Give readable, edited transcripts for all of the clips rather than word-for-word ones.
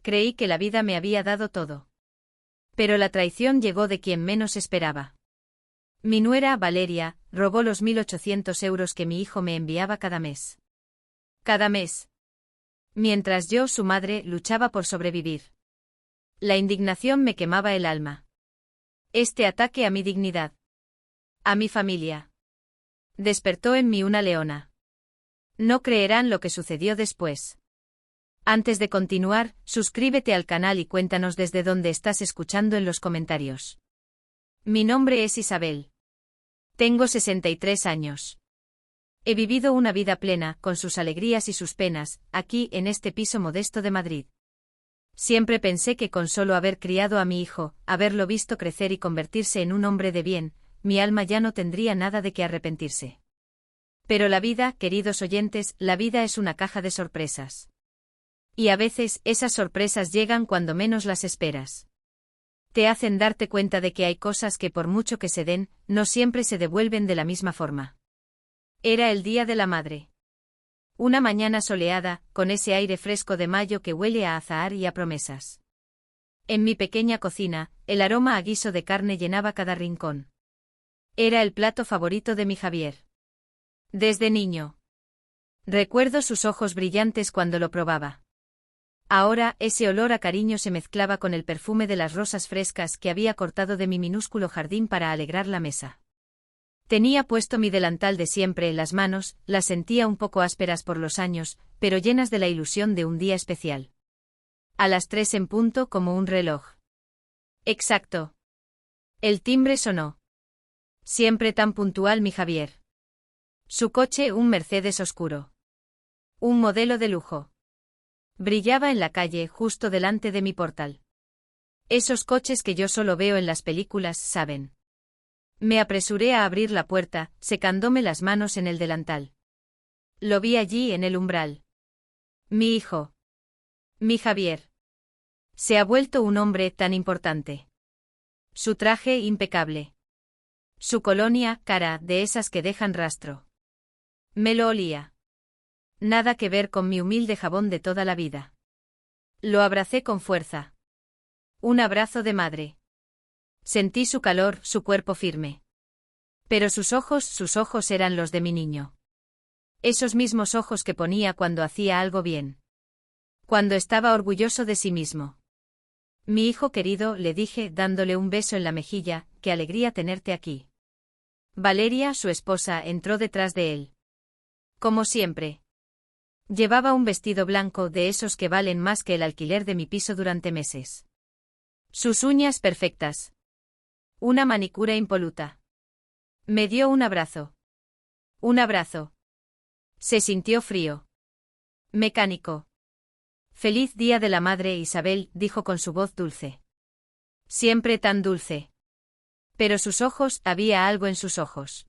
Creí que la vida me había dado todo. Pero la traición llegó de quien menos esperaba. Mi nuera, Valeria, robó los 1.800 euros que mi hijo me enviaba cada mes. Cada mes. Mientras yo, su madre, luchaba por sobrevivir. La indignación me quemaba el alma. Este ataque a mi dignidad. A mi familia. Despertó en mí una leona. No creerán lo que sucedió después. Antes de continuar, suscríbete al canal y cuéntanos desde dónde estás escuchando en los comentarios. Mi nombre es Isabel. Tengo 63 años. He vivido una vida plena, con sus alegrías y sus penas, aquí en este piso modesto de Madrid. Siempre pensé que con solo haber criado a mi hijo, haberlo visto crecer y convertirse en un hombre de bien, mi alma ya no tendría nada de qué arrepentirse. Pero la vida, queridos oyentes, la vida es una caja de sorpresas. Y a veces, esas sorpresas llegan cuando menos las esperas. Te hacen darte cuenta de que hay cosas que por mucho que se den, no siempre se devuelven de la misma forma. Era el Día de la Madre. Una mañana soleada, con ese aire fresco de mayo que huele a azahar y a promesas. En mi pequeña cocina, el aroma a guiso de carne llenaba cada rincón. Era el plato favorito de mi Javier. Desde niño. Recuerdo sus ojos brillantes cuando lo probaba. Ahora, ese olor a cariño se mezclaba con el perfume de las rosas frescas que había cortado de mi minúsculo jardín para alegrar la mesa. Tenía puesto mi delantal de siempre en las manos, las sentía un poco ásperas por los años, pero llenas de la ilusión de un día especial. A las 3 en punto como un reloj. Exacto. El timbre sonó. Siempre tan puntual mi Javier. Su coche, un Mercedes oscuro. Un modelo de lujo. Brillaba en la calle, justo delante de mi portal. Esos coches que yo solo veo en las películas, ¿saben? Me apresuré a abrir la puerta, secándome las manos en el delantal. Lo vi allí en el umbral. Mi hijo. Mi Javier. Se ha vuelto un hombre tan importante. Su traje impecable. Su colonia, cara, de esas que dejan rastro. Me lo olía. Nada que ver con mi humilde jabón de toda la vida. Lo abracé con fuerza. Un abrazo de madre. Sentí su calor, su cuerpo firme. Pero sus ojos eran los de mi niño. Esos mismos ojos que ponía cuando hacía algo bien. Cuando estaba orgulloso de sí mismo. Mi hijo querido, le dije, dándole un beso en la mejilla, qué alegría tenerte aquí. Valeria, su esposa, entró detrás de él. Como siempre. Llevaba un vestido blanco de esos que valen más que el alquiler de mi piso durante meses. Sus uñas perfectas. Una manicura impoluta. Me dio un abrazo. Un abrazo. Se sintió frío. Mecánico. Feliz Día de la Madre, Isabel, dijo con su voz dulce. Siempre tan dulce. Pero sus ojos, había algo en sus ojos.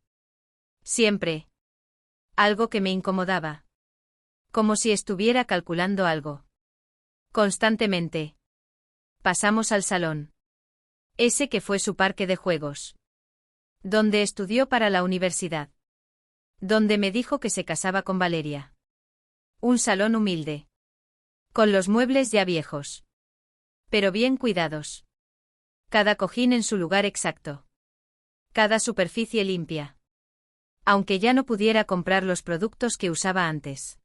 Siempre. Algo que me incomodaba. Como si estuviera calculando algo. Constantemente. Pasamos al salón. Ese que fue su parque de juegos. Donde estudió para la universidad. Donde me dijo que se casaba con Valeria. Un salón humilde. Con los muebles ya viejos. Pero bien cuidados. Cada cojín en su lugar exacto. Cada superficie limpia. Aunque ya no pudiera comprar los productos que usaba antes.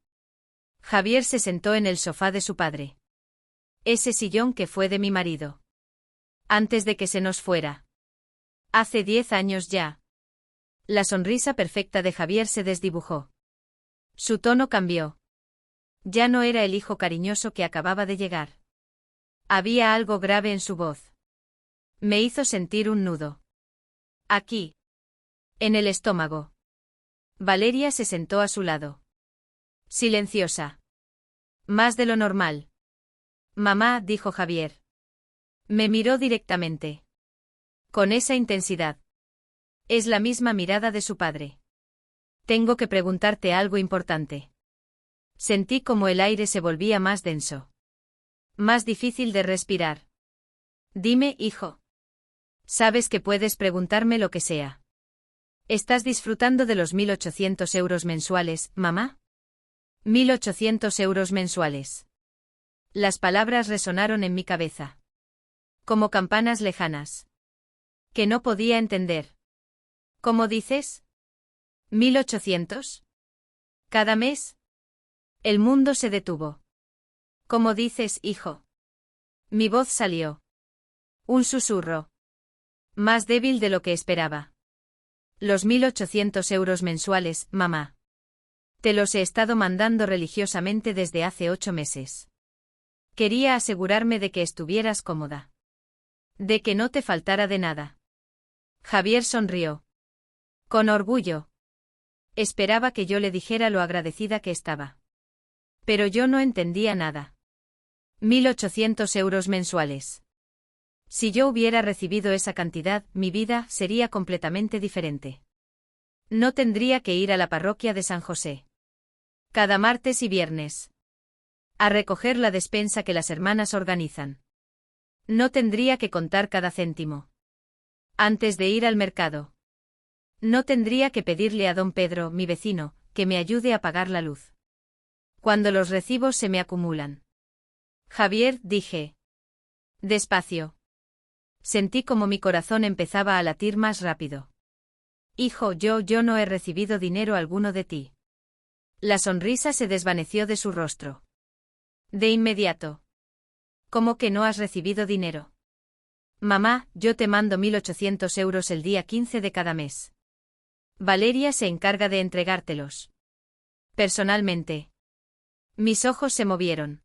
Javier se sentó en el sofá de su padre. Ese sillón que fue de mi marido. Antes de que se nos fuera. Hace 10 años ya. La sonrisa perfecta de Javier se desdibujó. Su tono cambió. Ya no era el hijo cariñoso que acababa de llegar. Había algo grave en su voz. Me hizo sentir un nudo. Aquí. En el estómago. Valeria se sentó a su lado. Silenciosa. Más de lo normal. Mamá, dijo Javier. Me miró directamente. Con esa intensidad. Es la misma mirada de su padre. Tengo que preguntarte algo importante. Sentí como el aire se volvía más denso. Más difícil de respirar. Dime, hijo. Sabes que puedes preguntarme lo que sea. ¿Estás disfrutando de los 1.800 euros mensuales, mamá? 1.800 euros mensuales. Las palabras resonaron en mi cabeza. Como campanas lejanas. Que no podía entender. ¿Cómo dices? ¿1800? ¿Cada mes? El mundo se detuvo. ¿Cómo dices, hijo? Mi voz salió. Un susurro. Más débil de lo que esperaba. Los 1800 euros mensuales, mamá. Te los he estado mandando religiosamente desde hace 8 meses. Quería asegurarme de que estuvieras cómoda. De que no te faltara de nada. Javier sonrió. Con orgullo. Esperaba que yo le dijera lo agradecida que estaba. Pero yo no entendía nada. 1800 euros mensuales. Si yo hubiera recibido esa cantidad, mi vida sería completamente diferente. No tendría que ir a la parroquia de San José. Cada martes y viernes. A recoger la despensa que las hermanas organizan. No tendría que contar cada céntimo. Antes de ir al mercado. No tendría que pedirle a don Pedro, mi vecino, que me ayude a pagar la luz. Cuando los recibos se me acumulan. Javier, dije. Despacio. Sentí como mi corazón empezaba a latir más rápido. Hijo, yo no he recibido dinero alguno de ti. La sonrisa se desvaneció de su rostro. De inmediato. ¿Cómo que no has recibido dinero? Mamá, yo te mando 1800 euros el día 15 de cada mes. Valeria se encarga de entregártelos. Personalmente. Mis ojos se movieron.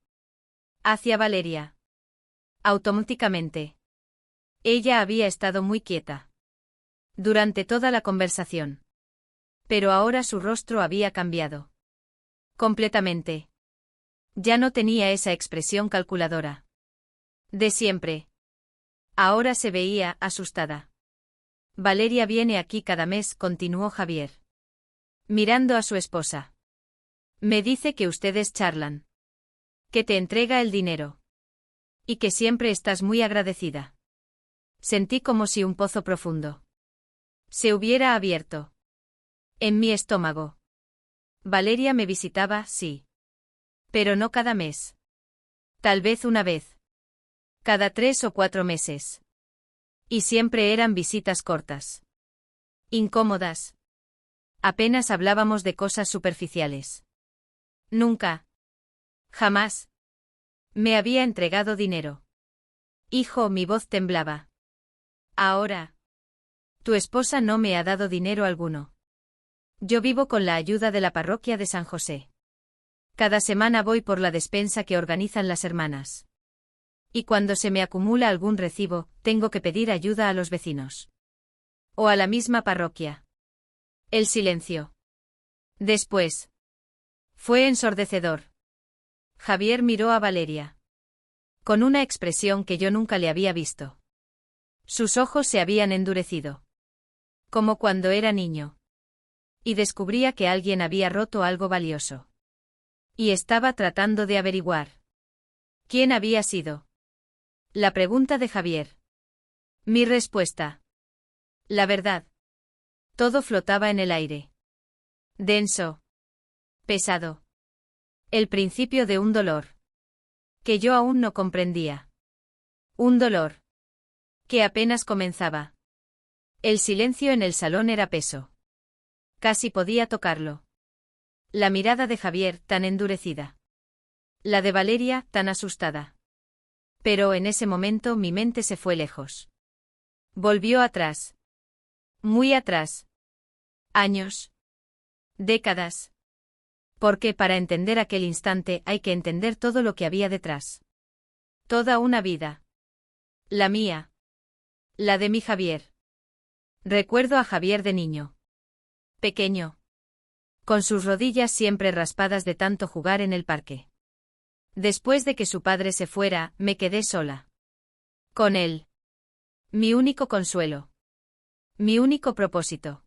Hacia Valeria. Automáticamente. Ella había estado muy quieta. Durante toda la conversación. Pero ahora su rostro había cambiado. Completamente. Ya no tenía esa expresión calculadora. De siempre. Ahora se veía asustada. Valeria viene aquí cada mes, continuó Javier. Mirando a su esposa. Me dice que ustedes charlan. Que te entrega el dinero. Y que siempre estás muy agradecida. Sentí como si un pozo profundo se hubiera abierto. En mi estómago. Valeria me visitaba, sí. Pero no cada mes. Tal vez una vez. Cada 3 o 4 meses. Y siempre eran visitas cortas. Incómodas. Apenas hablábamos de cosas superficiales. Nunca. Jamás. Me había entregado dinero. Hijo, mi voz temblaba. Ahora. Tu esposa no me ha dado dinero alguno. Yo vivo con la ayuda de la parroquia de San José. Cada semana voy por la despensa que organizan las hermanas. Y cuando se me acumula algún recibo, tengo que pedir ayuda a los vecinos. O a la misma parroquia. El silencio. Después. Fue ensordecedor. Javier miró a Valeria. Con una expresión que yo nunca le había visto. Sus ojos se habían endurecido. Como cuando era niño. Y descubría que alguien había roto algo valioso. Y estaba tratando de averiguar. ¿Quién había sido? La pregunta de Javier. Mi respuesta. La verdad. Todo flotaba en el aire. Denso. Pesado. El principio de un dolor. Que yo aún no comprendía. Un dolor. Que apenas comenzaba. El silencio en el salón era peso. Casi podía tocarlo. La mirada de Javier tan endurecida. La de Valeria tan asustada. Pero en ese momento mi mente se fue lejos. Volvió atrás. Muy atrás. Años. Décadas. Porque para entender aquel instante hay que entender todo lo que había detrás. Toda una vida. La mía. La de mi Javier. Recuerdo a Javier de niño. Pequeño. Con sus rodillas siempre raspadas de tanto jugar en el parque. Después de que su padre se fuera, me quedé sola. Con él. Mi único consuelo. Mi único propósito.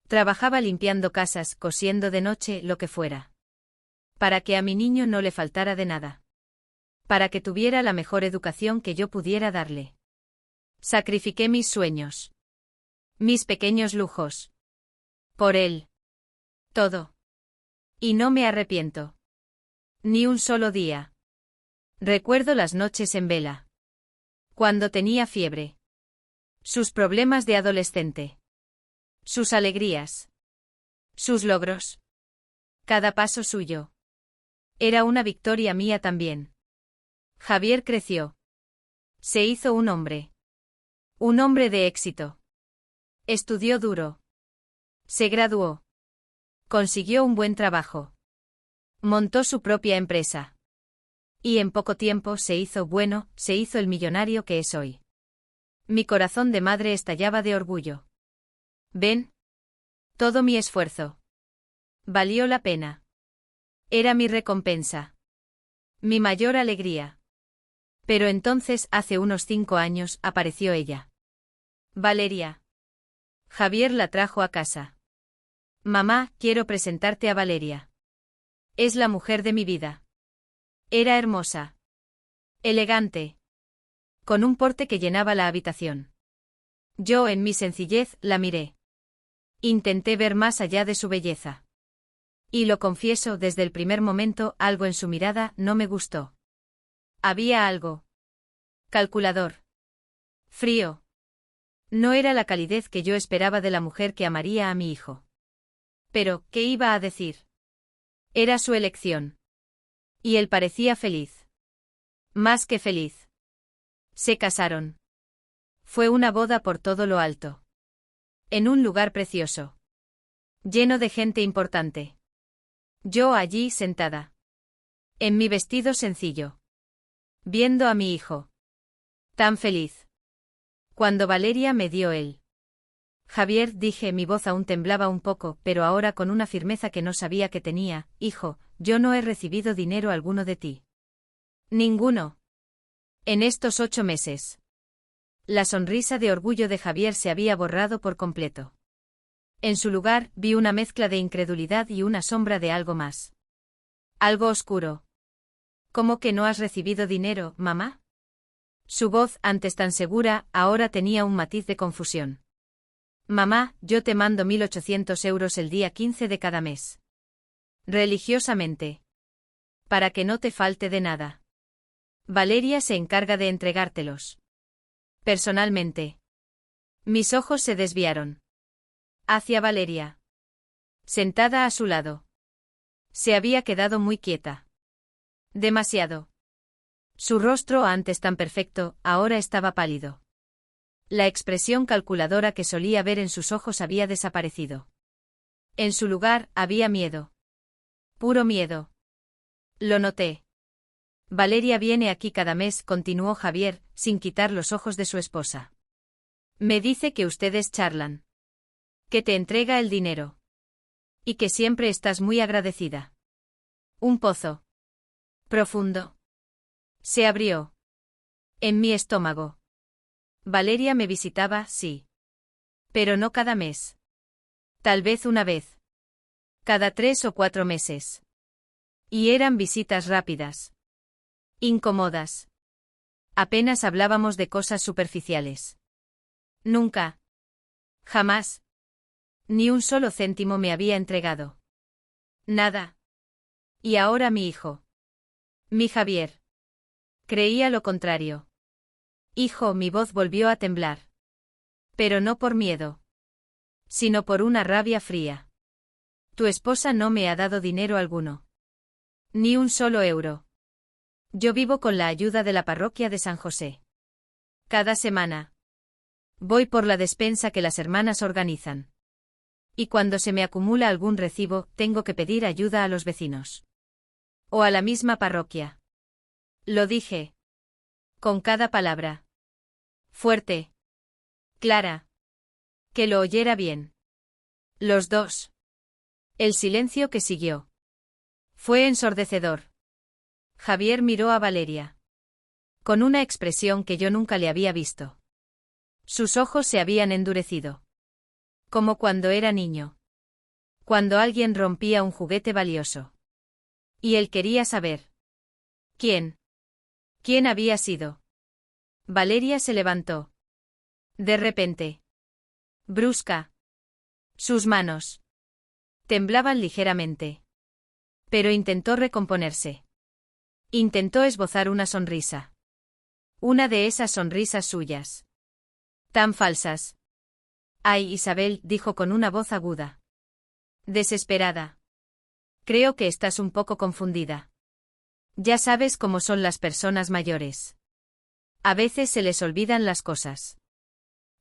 Trabajaba limpiando casas, cosiendo de noche, lo que fuera. Para que a mi niño no le faltara de nada. Para que tuviera la mejor educación que yo pudiera darle. Sacrifiqué mis sueños. Mis pequeños lujos. Por él. Todo. Y no me arrepiento. Ni un solo día. Recuerdo las noches en vela. Cuando tenía fiebre. Sus problemas de adolescente. Sus alegrías. Sus logros. Cada paso suyo. Era una victoria mía también. Javier creció. Se hizo un hombre. Un hombre de éxito. Estudió duro. Se graduó. Consiguió un buen trabajo. Montó su propia empresa. Y en poco tiempo se hizo el millonario que es hoy. Mi corazón de madre estallaba de orgullo. ¿Ven? Todo mi esfuerzo. Valió la pena. Era mi recompensa. Mi mayor alegría. Pero entonces, hace unos 5 años, apareció ella. Valeria. Javier la trajo a casa. Mamá, quiero presentarte a Valeria. Es la mujer de mi vida. Era hermosa. Elegante. Con un porte que llenaba la habitación. Yo, en mi sencillez, la miré. Intenté ver más allá de su belleza. Y lo confieso, desde el primer momento, algo en su mirada no me gustó. Había algo. Calculador. Frío. No era la calidez que yo esperaba de la mujer que amaría a mi hijo. Pero, ¿qué iba a decir? Era su elección. Y él parecía feliz. Más que feliz. Se casaron. Fue una boda por todo lo alto. En un lugar precioso. Lleno de gente importante. Yo allí sentada. En mi vestido sencillo. Viendo a mi hijo. Tan feliz. Cuando Valeria me dio él. Javier, dije, mi voz aún temblaba un poco, pero ahora con una firmeza que no sabía que tenía, hijo, yo no he recibido dinero alguno de ti. Ninguno. En estos 8 meses. La sonrisa de orgullo de Javier se había borrado por completo. En su lugar, vi una mezcla de incredulidad y una sombra de algo más. Algo oscuro. ¿Cómo que no has recibido dinero, mamá? Su voz, antes tan segura, ahora tenía un matiz de confusión. Mamá, yo te mando 1.800 euros el día 15 de cada mes. Religiosamente. Para que no te falte de nada. Valeria se encarga de entregártelos. Personalmente. Mis ojos se desviaron. Hacia Valeria. Sentada a su lado. Se había quedado muy quieta. Demasiado. Su rostro, antes tan perfecto, ahora estaba pálido. La expresión calculadora que solía ver en sus ojos había desaparecido. En su lugar, había miedo. Puro miedo. Lo noté. Valeria viene aquí cada mes, continuó Javier, sin quitar los ojos de su esposa. Me dice que ustedes charlan. Que te entrega el dinero. Y que siempre estás muy agradecida. Un pozo. Profundo. Se abrió. En mi estómago. Valeria me visitaba, sí. Pero no cada mes. Tal vez una vez. Cada 3 o 4 meses. Y eran visitas rápidas. Incómodas. Apenas hablábamos de cosas superficiales. Nunca. Jamás. Ni un solo céntimo me había entregado. Nada. Y ahora mi hijo. Mi Javier. Creía lo contrario. Hijo, mi voz volvió a temblar. Pero no por miedo. Sino por una rabia fría. Tu esposa no me ha dado dinero alguno. Ni un solo euro. Yo vivo con la ayuda de la parroquia de San José. Cada semana. Voy por la despensa que las hermanas organizan. Y cuando se me acumula algún recibo, tengo que pedir ayuda a los vecinos. O a la misma parroquia. Lo dije. Con cada palabra. Fuerte. Clara. Que lo oyera bien. Los dos. El silencio que siguió. Fue ensordecedor. Javier miró a Valeria. Con una expresión que yo nunca le había visto. Sus ojos se habían endurecido. Como cuando era niño. Cuando alguien rompía un juguete valioso. Y él quería saber. ¿Quién? ¿Quién había sido? Valeria se levantó. De repente. Brusca. Sus manos. Temblaban ligeramente. Pero intentó recomponerse. Intentó esbozar una sonrisa. Una de esas sonrisas suyas. Tan falsas. Ay, Isabel, dijo con una voz aguda. Desesperada. Creo que estás un poco confundida. Ya sabes cómo son las personas mayores. A veces se les olvidan las cosas.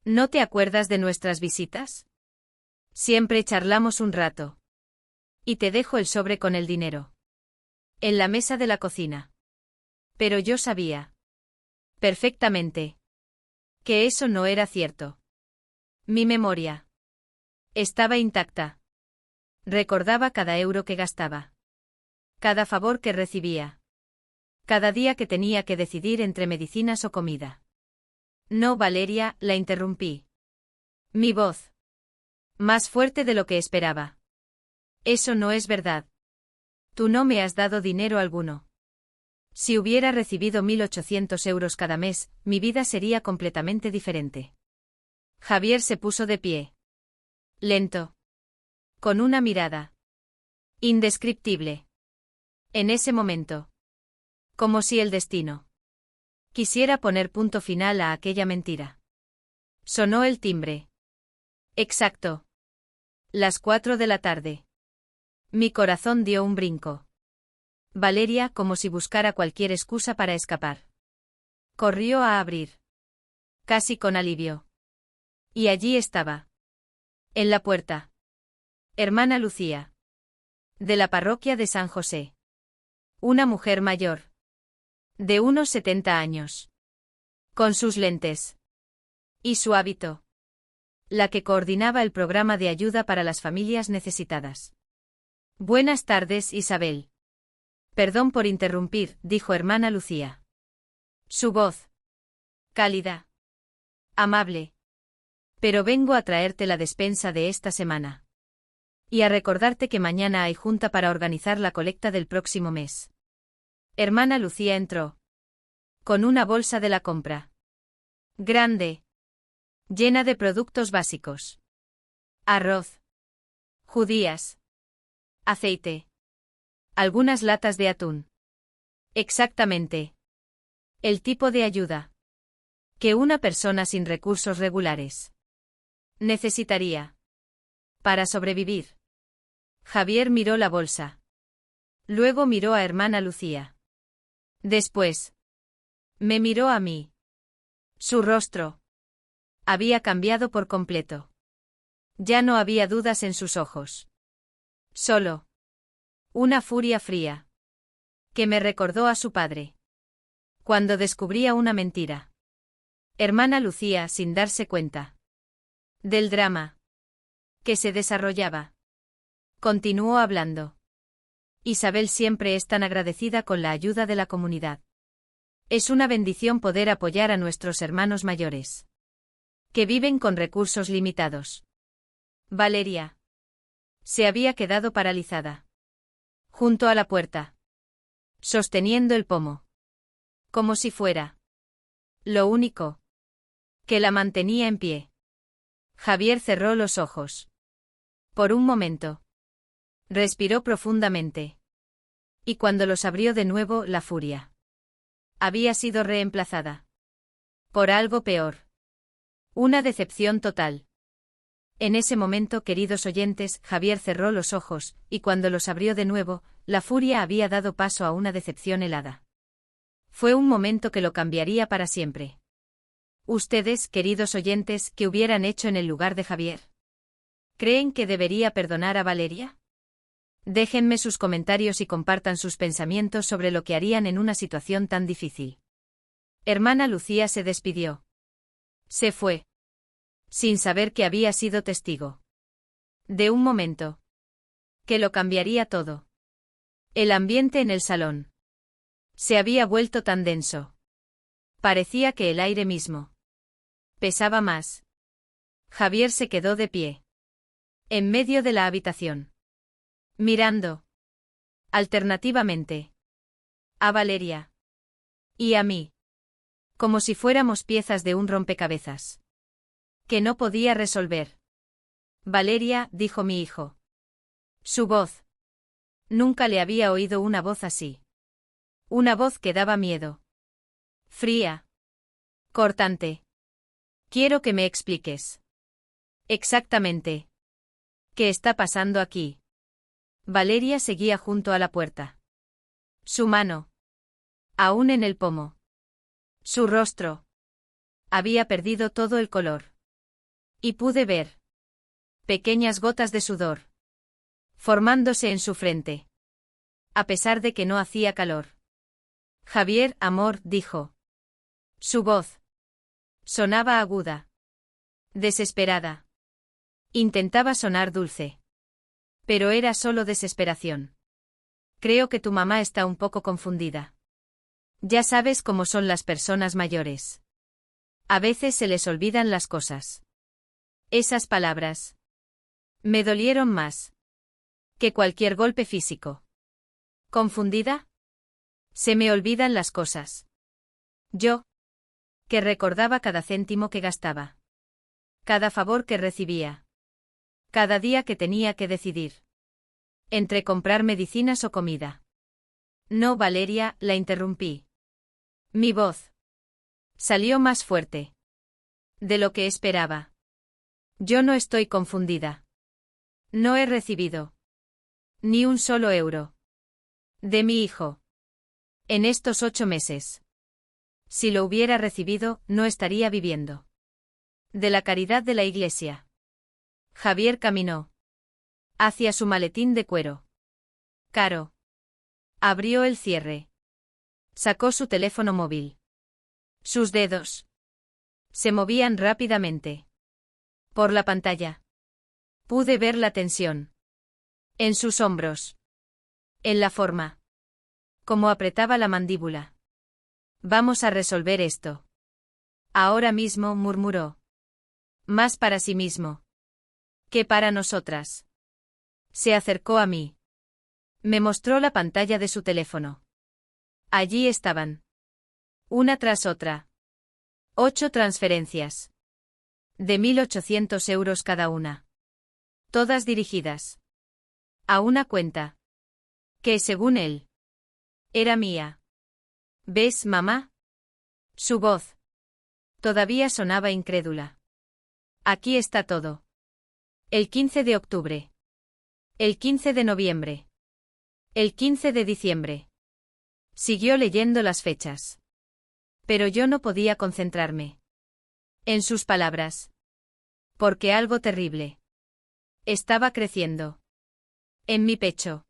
¿No te acuerdas de nuestras visitas? Siempre charlamos un rato. Y te dejo el sobre con el dinero. En la mesa de la cocina. Pero yo sabía. Perfectamente. Que eso no era cierto. Mi memoria. Estaba intacta. Recordaba cada euro que gastaba. Cada favor que recibía. Cada día que tenía que decidir entre medicinas o comida. No, Valeria, la interrumpí. Mi voz. Más fuerte de lo que esperaba. Eso no es verdad. Tú no me has dado dinero alguno. Si hubiera recibido 1.800 euros cada mes, mi vida sería completamente diferente. Javier se puso de pie. Lento. Con una mirada. Indescriptible. En ese momento. Como si el destino quisiera poner punto final a aquella mentira. Sonó el timbre. Exacto. Las 4 de la tarde. Mi corazón dio un brinco. Valeria, como si buscara cualquier excusa para escapar. Corrió a abrir. Casi con alivio. Y allí estaba. En la puerta. Hermana Lucía. De la parroquia de San José. Una mujer mayor. De unos 70 años. Con sus lentes. Y su hábito. La que coordinaba el programa de ayuda para las familias necesitadas. Buenas tardes, Isabel. Perdón por interrumpir, dijo hermana Lucía. Su voz. Cálida. Amable. Pero vengo a traerte la despensa de esta semana. Y a recordarte que mañana hay junta para organizar la colecta del próximo mes. Hermana Lucía entró. Con una bolsa de la compra. Grande. Llena de productos básicos. Arroz. Judías. Aceite. Algunas latas de atún. Exactamente. El tipo de ayuda que una persona sin recursos regulares necesitaría para sobrevivir. Javier miró la bolsa. Luego miró a hermana Lucía. Después me miró a mí. Su rostro había cambiado por completo. Ya no había dudas en sus ojos. Solo una furia fría que me recordó a su padre cuando descubría una mentira. Hermana Lucía, sin darse cuenta del drama que se desarrollaba, continuó hablando. Isabel siempre es tan agradecida con la ayuda de la comunidad. Es una bendición poder apoyar a nuestros hermanos mayores que viven con recursos limitados. Valeria se había quedado paralizada junto a la puerta, sosteniendo el pomo, como si fuera lo único que la mantenía en pie. Javier cerró los ojos. Por un momento. Respiró profundamente. Y cuando los abrió de nuevo, la furia había sido reemplazada por algo peor. Una decepción total. En ese momento, queridos oyentes, Javier cerró los ojos, y cuando los abrió de nuevo, la furia había dado paso a una decepción helada. Fue un momento que lo cambiaría para siempre. Ustedes, queridos oyentes, ¿qué hubieran hecho en el lugar de Javier? ¿Creen que debería perdonar a Valeria? Déjenme sus comentarios y compartan sus pensamientos sobre lo que harían en una situación tan difícil. Hermana Lucía se despidió. Se fue. Sin saber que había sido testigo de un momento que lo cambiaría todo. El ambiente en el salón se había vuelto tan denso. Parecía que el aire mismo pesaba más. Javier se quedó de pie en medio de la habitación, mirando alternativamente a Valeria y a mí, como si fuéramos piezas de un rompecabezas que no podía resolver. Valeria, dijo mi hijo. Su voz. Nunca le había oído una voz así. Una voz que daba miedo. Fría. Cortante. Quiero que me expliques. Exactamente. ¿Qué está pasando aquí? Valeria seguía junto a la puerta. Su mano. Aún en el pomo. Su rostro. Había perdido todo el color. Y pude ver pequeñas gotas de sudor formándose en su frente. A pesar de que no hacía calor. Javier, amor, dijo. Su voz sonaba aguda. Desesperada. Intentaba sonar dulce. Pero era solo desesperación. Creo que tu mamá está un poco confundida. Ya sabes cómo son las personas mayores. A veces se les olvidan las cosas. Esas palabras me dolieron más que cualquier golpe físico. ¿Confundida? Se me olvidan las cosas. Yo, que recordaba cada céntimo que gastaba. Cada favor que recibía. Cada día que tenía que decidir. Entre comprar medicinas o comida. No, Valeria, la interrumpí. Mi voz salió más fuerte de lo que esperaba. Yo no estoy confundida. No he recibido ni un solo euro de mi hijo en estos 8 meses. Si lo hubiera recibido, no estaría viviendo de la caridad de la iglesia. Javier caminó hacia su maletín de cuero. Caro. Abrió el cierre. Sacó su teléfono móvil. Sus dedos se movían rápidamente por la pantalla. Pude ver la tensión en sus hombros. En la forma como apretaba la mandíbula. Vamos a resolver esto. Ahora mismo, murmuró. Más para sí mismo que para nosotras. Se acercó a mí. Me mostró la pantalla de su teléfono. Allí estaban. Una tras otra. 8 transferencias. De 1.800 euros cada una. Todas dirigidas a una cuenta que, según él, era mía. ¿Ves, mamá? Su voz todavía sonaba incrédula. Aquí está todo. El 15 de octubre. El 15 de noviembre. El 15 de diciembre. Siguió leyendo las fechas. Pero yo no podía concentrarme en sus palabras. Porque algo terrible estaba creciendo en mi pecho.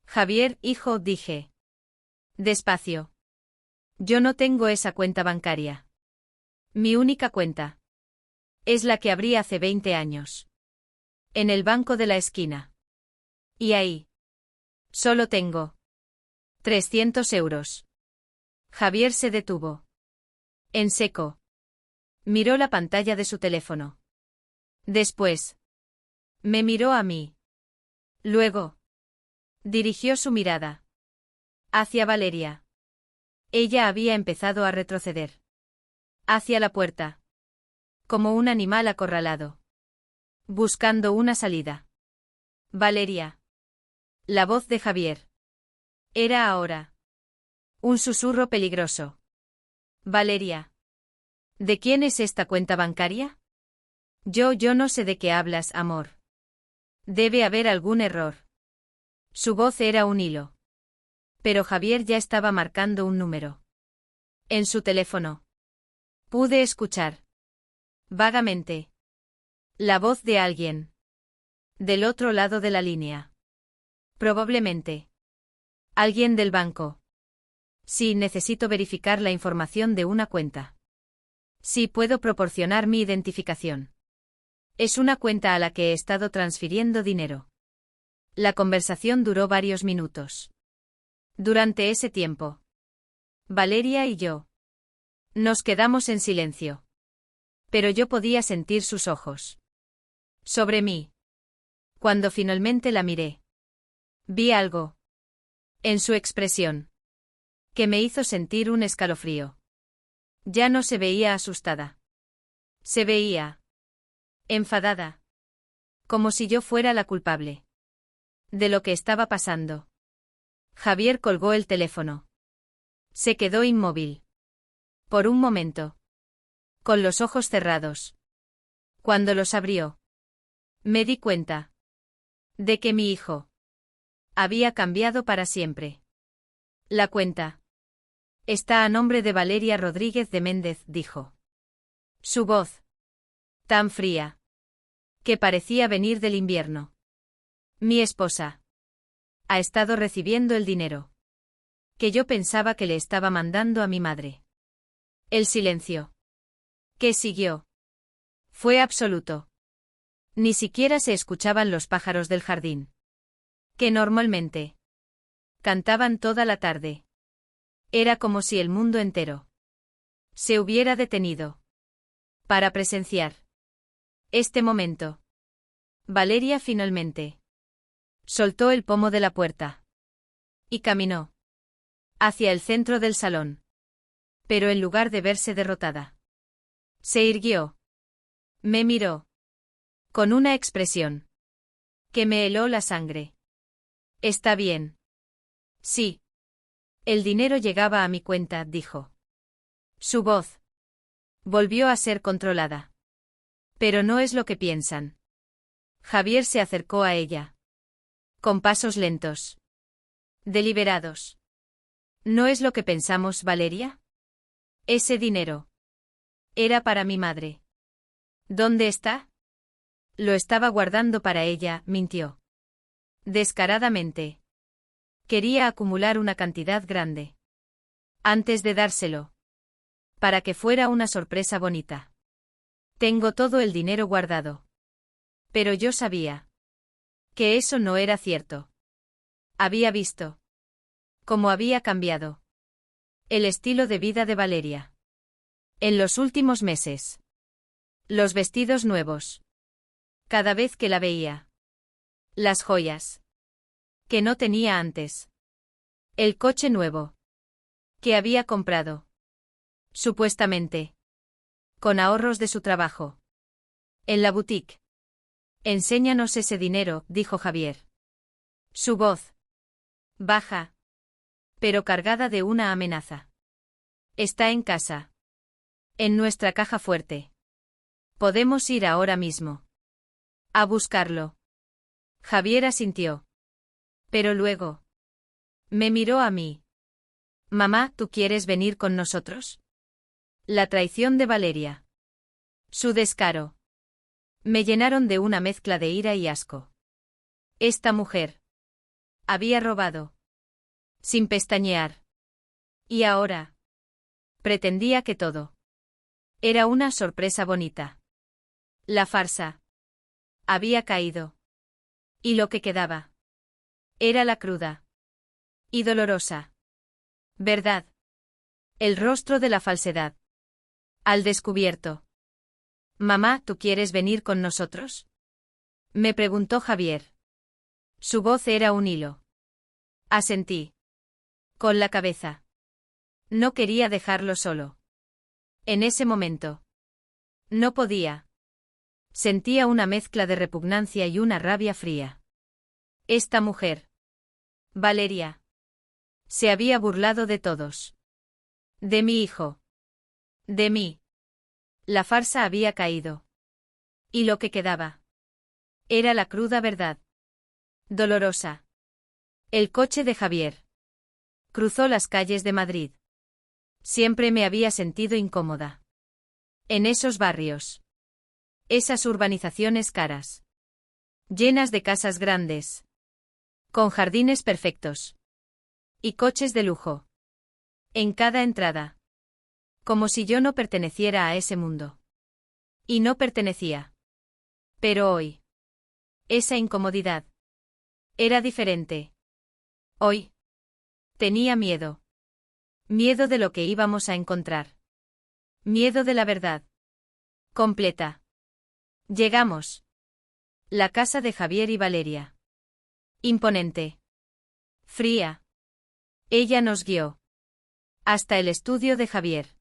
Javier, hijo, dije. Despacio. Yo no tengo esa cuenta bancaria. Mi única cuenta es la que abrí hace 20 años. En el banco de la esquina. Y ahí solo tengo 300 euros. Javier se detuvo. En seco. Miró la pantalla de su teléfono. Después me miró a mí. Luego dirigió su mirada hacia Valeria. Ella había empezado a retroceder hacia la puerta, como un animal acorralado, buscando una salida. Valeria. La voz de Javier era ahora un susurro peligroso. Valeria. ¿De quién es esta cuenta bancaria? Yo no sé de qué hablas, amor. Debe haber algún error. Su voz era un hilo. Pero Javier ya estaba marcando un número en su teléfono. Pude escuchar vagamente la voz de alguien del otro lado de la línea. Probablemente alguien del banco. Sí, necesito verificar la información de una cuenta. Sí, puedo proporcionar mi identificación. Es una cuenta a la que he estado transfiriendo dinero. La conversación duró varios minutos. Durante ese tiempo, Valeria y yo nos quedamos en silencio. Pero yo podía sentir sus ojos sobre mí. Cuando finalmente la miré, vi algo en su expresión que me hizo sentir un escalofrío. Ya no se veía asustada. Se veía enfadada. Como si yo fuera la culpable de lo que estaba pasando. Javier colgó el teléfono. Se quedó inmóvil. Por un momento. Con los ojos cerrados. Cuando los abrió, me di cuenta de que mi hijo había cambiado para siempre. La cuenta está a nombre de Valeria Rodríguez de Méndez, dijo. Su voz, tan fría, que parecía venir del invierno. Mi esposa ha estado recibiendo el dinero que yo pensaba que le estaba mandando a mi madre. El silencio que siguió fue absoluto. Ni siquiera se escuchaban los pájaros del jardín, que normalmente cantaban toda la tarde. Era como si el mundo entero se hubiera detenido para presenciar este momento. Valeria finalmente soltó el pomo de la puerta y caminó hacia el centro del salón. Pero en lugar de verse derrotada, se irguió. Me miró con una expresión que me heló la sangre. Está bien. Sí. El dinero llegaba a mi cuenta, dijo. Su voz volvió a ser controlada. Pero no es lo que piensan. Javier se acercó a ella. Con pasos lentos. Deliberados. ¿No es lo que pensamos, Valeria? Ese dinero era para mi madre. ¿Dónde está? Lo estaba guardando para ella, mintió. Descaradamente. Quería acumular una cantidad grande antes de dárselo, para que fuera una sorpresa bonita. Tengo todo el dinero guardado. Pero yo sabía que eso no era cierto. Había visto cómo había cambiado el estilo de vida de Valeria en los últimos meses. Los vestidos nuevos. Cada vez que la veía. Las joyas que no tenía antes. El coche nuevo que había comprado. Supuestamente. Con ahorros de su trabajo. En la boutique. Enséñanos ese dinero, dijo Javier. Su voz. Baja. Pero cargada de una amenaza. Está en casa. En nuestra caja fuerte. Podemos ir ahora mismo. A buscarlo. Javier asintió. Pero luego. Me miró a mí. Mamá, ¿tú quieres venir con nosotros? La traición de Valeria. Su descaro. Me llenaron de una mezcla de ira y asco. Esta mujer había robado. Sin pestañear. Y ahora pretendía que todo era una sorpresa bonita. La farsa había caído. Y lo que quedaba era la cruda y dolorosa verdad. El rostro de la falsedad. Al descubierto. Mamá, ¿tú quieres venir con nosotros? Me preguntó Javier. Su voz era un hilo. Asentí. Con la cabeza. No quería dejarlo solo. En ese momento. No podía. Sentía una mezcla de repugnancia y una rabia fría. Esta mujer. Valeria. Se había burlado de todos. De mi hijo. De mí. La farsa había caído. Y lo que quedaba era la cruda verdad. Dolorosa. El coche de Javier cruzó las calles de Madrid. Siempre me había sentido incómoda. En esos barrios. Esas urbanizaciones caras. Llenas de casas grandes. Con jardines perfectos. Y coches de lujo. En cada entrada. Como si yo no perteneciera a ese mundo. Y no pertenecía. Pero hoy. Esa incomodidad. Era diferente. Hoy. Tenía miedo. Miedo de lo que íbamos a encontrar. Miedo de la verdad. Completa. Llegamos. La casa de Javier y Valeria. Imponente. Fría. Ella nos guió. Hasta el estudio de Javier.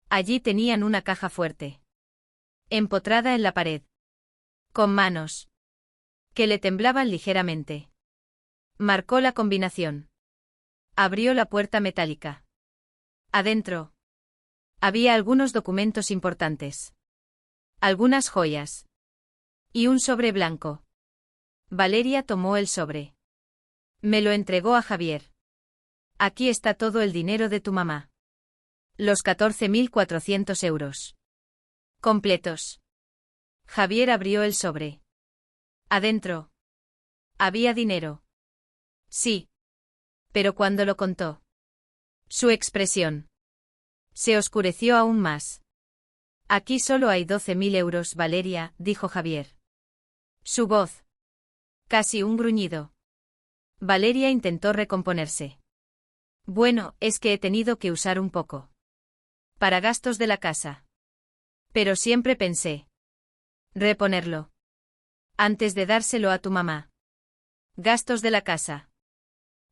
Allí tenían una caja fuerte. Empotrada en la pared. Con manos. Que le temblaban ligeramente. Marcó la combinación. Abrió la puerta metálica. Adentro. Había algunos documentos importantes. Algunas joyas. Y un sobre blanco. Valeria tomó el sobre. Me lo entregó a Javier. Aquí está todo el dinero de tu mamá. Los 14.400 euros. Completos. Javier abrió el sobre. Adentro. Había dinero. Sí. Pero cuando lo contó, su expresión se oscureció aún más. Aquí solo hay 12.000 euros, Valeria, dijo Javier. Su voz. Casi un gruñido. Valeria intentó recomponerse. Bueno, es que he tenido que usar un poco. Para gastos de la casa. Pero siempre pensé reponerlo. Antes de dárselo a tu mamá. Gastos de la casa.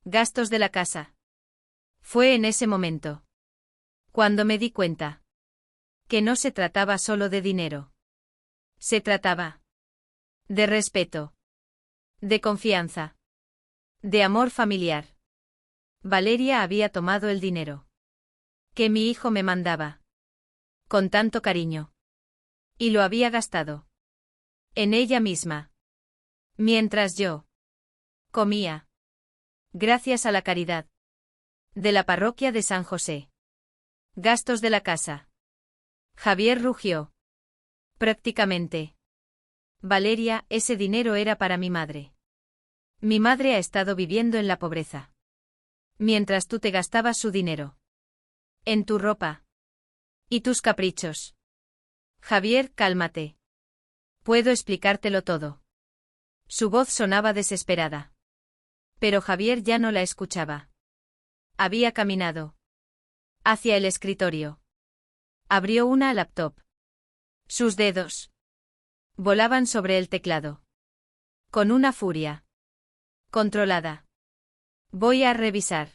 Gastos de la casa. Fue en ese momento cuando me di cuenta que no se trataba solo de dinero. Se trataba de respeto, de confianza, de amor familiar. Valeria había tomado el dinero que mi hijo me mandaba con tanto cariño y lo había gastado en ella misma, mientras yo comía, gracias a la caridad de la parroquia de San José. Gastos de la casa. Javier rugió. Prácticamente. Valeria, ese dinero era para mi madre. Mi madre ha estado viviendo en la pobreza. Mientras tú te gastabas su dinero. En tu ropa. Y tus caprichos. Javier, cálmate. Puedo explicártelo todo. Su voz sonaba desesperada. Pero Javier ya no la escuchaba. Había caminado hacia el escritorio. Abrió una laptop. Sus dedos volaban sobre el teclado. Con una furia controlada. Voy a revisar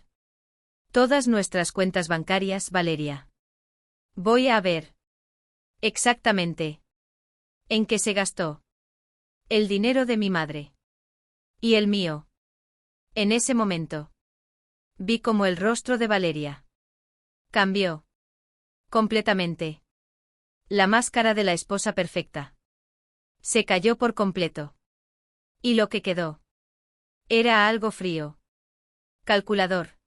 todas nuestras cuentas bancarias, Valeria. Voy a ver exactamente en qué se gastó el dinero de mi madre y el mío. En ese momento vi como el rostro de Valeria cambió completamente. La máscara de la esposa perfecta se cayó por completo. Y lo que quedó era algo frío, calculador,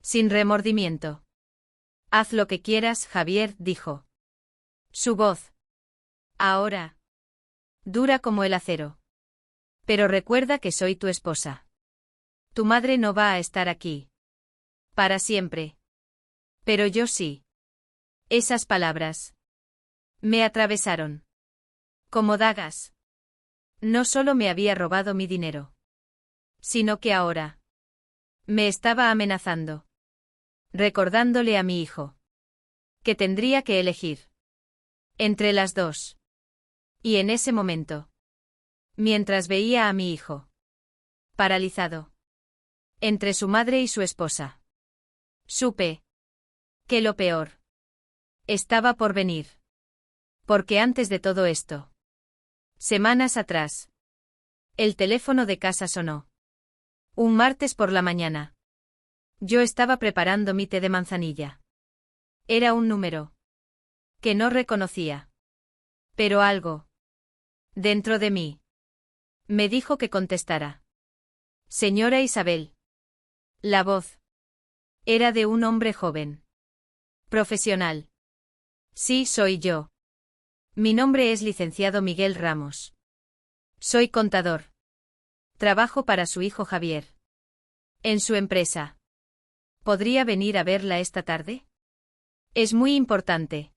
sin remordimiento. Haz lo que quieras, Javier, dijo. Su voz, ahora, dura como el acero. Pero recuerda que soy tu esposa. Tu madre no va a estar aquí para siempre. Pero yo sí. Esas palabras me atravesaron como dagas. No solo me había robado mi dinero, sino que ahora me estaba amenazando, recordándole a mi hijo que tendría que elegir entre las dos. Y en ese momento, mientras veía a mi hijo paralizado entre su madre y su esposa, supe que lo peor estaba por venir. Porque antes de todo esto, semanas atrás, el teléfono de casa sonó. Un martes por la mañana. Yo estaba preparando mi té de manzanilla. Era un número que no reconocía. Pero algo dentro de mí me dijo que contestara. Señora Isabel. La voz era de un hombre joven. Profesional. Sí, soy yo. Mi nombre es licenciado Miguel Ramos. Soy contador. Trabajo para su hijo Javier. En su empresa. ¿Podría venir a verla esta tarde? Es muy importante.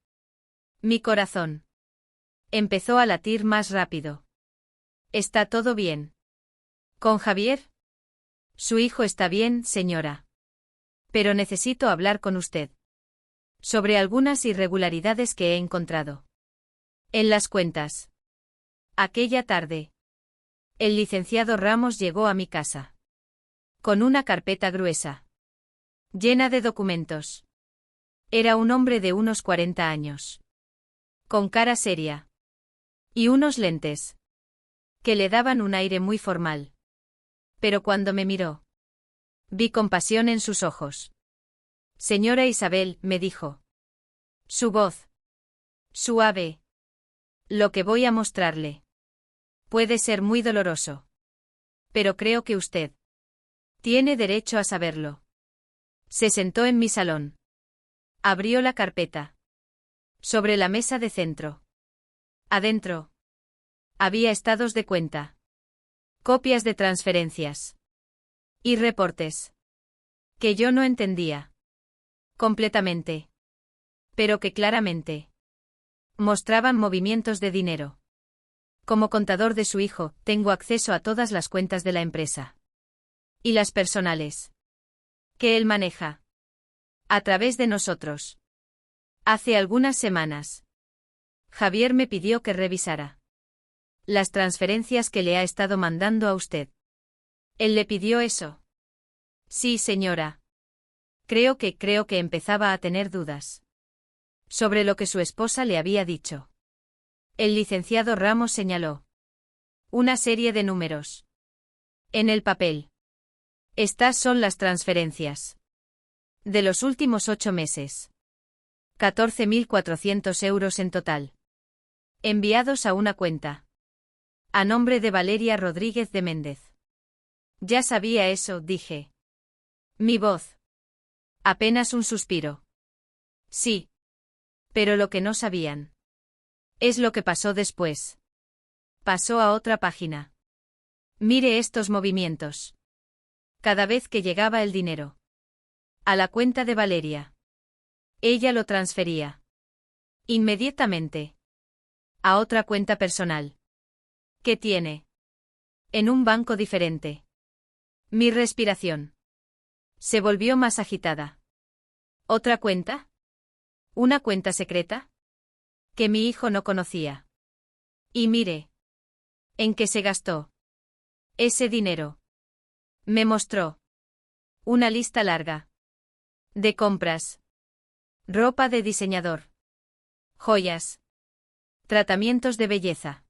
Mi corazón empezó a latir más rápido. ¿Está todo bien? ¿Con Javier? Su hijo está bien, señora. Pero necesito hablar con usted sobre algunas irregularidades que he encontrado en las cuentas. Aquella tarde, el licenciado Ramos llegó a mi casa con una carpeta gruesa, llena de documentos. Era un hombre de unos 40 años, con cara seria y unos lentes que le daban un aire muy formal. Pero cuando me miró, vi compasión en sus ojos. Señora Isabel, me dijo. Su voz. Suave. Lo que voy a mostrarle. Puede ser muy doloroso. Pero creo que usted tiene derecho a saberlo. Se sentó en mi salón. Abrió la carpeta. Sobre la mesa de centro. Adentro. Había estados de cuenta. Copias de transferencias. Y reportes. Que yo no entendía. Completamente. Pero que claramente mostraban movimientos de dinero. Como contador de su hijo, tengo acceso a todas las cuentas de la empresa. Y las personales. Que él maneja. A través de nosotros. Hace algunas semanas. Javier me pidió que revisara las transferencias que le ha estado mandando a usted. ¿Él le pidió eso? Sí, señora. Creo que empezaba a tener dudas sobre lo que su esposa le había dicho. El licenciado Ramos señaló una serie de números en el papel. Estas son las transferencias de los últimos 8 meses. 14.400 euros en total. Enviados a una cuenta. A nombre de Valeria Rodríguez de Méndez. Ya sabía eso, dije. Mi voz. Apenas un suspiro. Sí. Pero lo que no sabían es lo que pasó después. Pasó a otra página. Mire estos movimientos. Cada vez que llegaba el dinero a la cuenta de Valeria, ella lo transfería inmediatamente a otra cuenta personal que tiene en un banco diferente. Mi respiración se volvió más agitada. ¿Otra cuenta? ¿Una cuenta secreta? Que mi hijo no conocía. Y mire. ¿En qué se gastó ese dinero? Me mostró una lista larga de compras. Ropa de diseñador. Joyas. Tratamientos de belleza.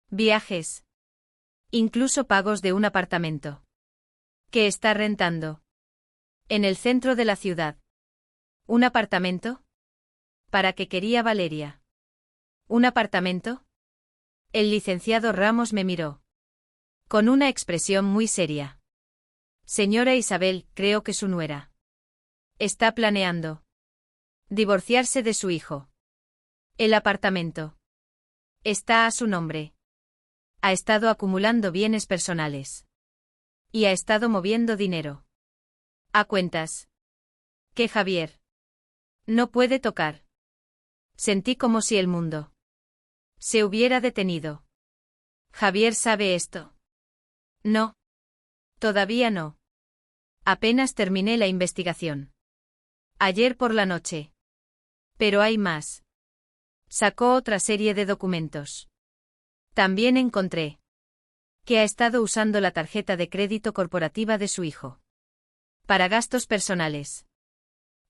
Viajes. Incluso pagos de un apartamento que está rentando en el centro de la ciudad. ¿Un apartamento? ¿Para qué quería Valeria? ¿Un apartamento? El licenciado Ramos me miró con una expresión muy seria. Señora Isabel, creo que su nuera está planeando divorciarse de su hijo. El apartamento está a su nombre. Ha estado acumulando bienes personales. Y ha estado moviendo dinero a cuentas que Javier no puede tocar. Sentí como si el mundo se hubiera detenido. ¿Javier sabe esto? No. Todavía no. Apenas terminé la investigación. Ayer por la noche. Pero hay más. Sacó otra serie de documentos. También encontré que ha estado usando la tarjeta de crédito corporativa de su hijo para gastos personales.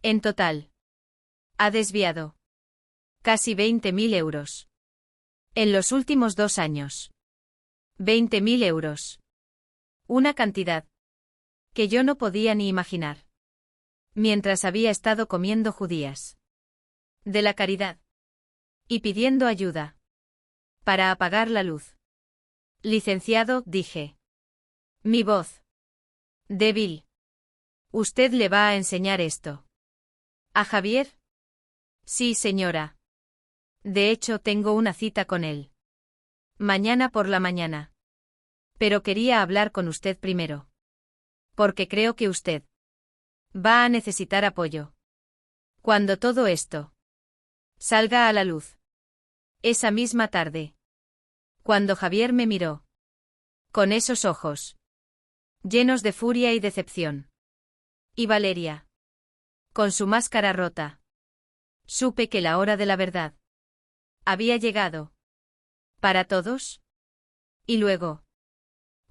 En total, ha desviado casi 20.000 euros. En los últimos 2 años. 20.000 euros. Una cantidad que yo no podía ni imaginar. Mientras había estado comiendo judías de la caridad y pidiendo ayuda para apagar la luz. Licenciado, dije. Mi voz débil. ¿Usted le va a enseñar esto a Javier? Sí, señora. De hecho, tengo una cita con él mañana por la mañana. Pero quería hablar con usted primero. Porque creo que usted va a necesitar apoyo cuando todo esto salga a la luz. Esa misma tarde, cuando Javier me miró con esos ojos llenos de furia y decepción. Y Valeria, con su máscara rota, supe que la hora de la verdad había llegado. ¿Para todos? Y luego,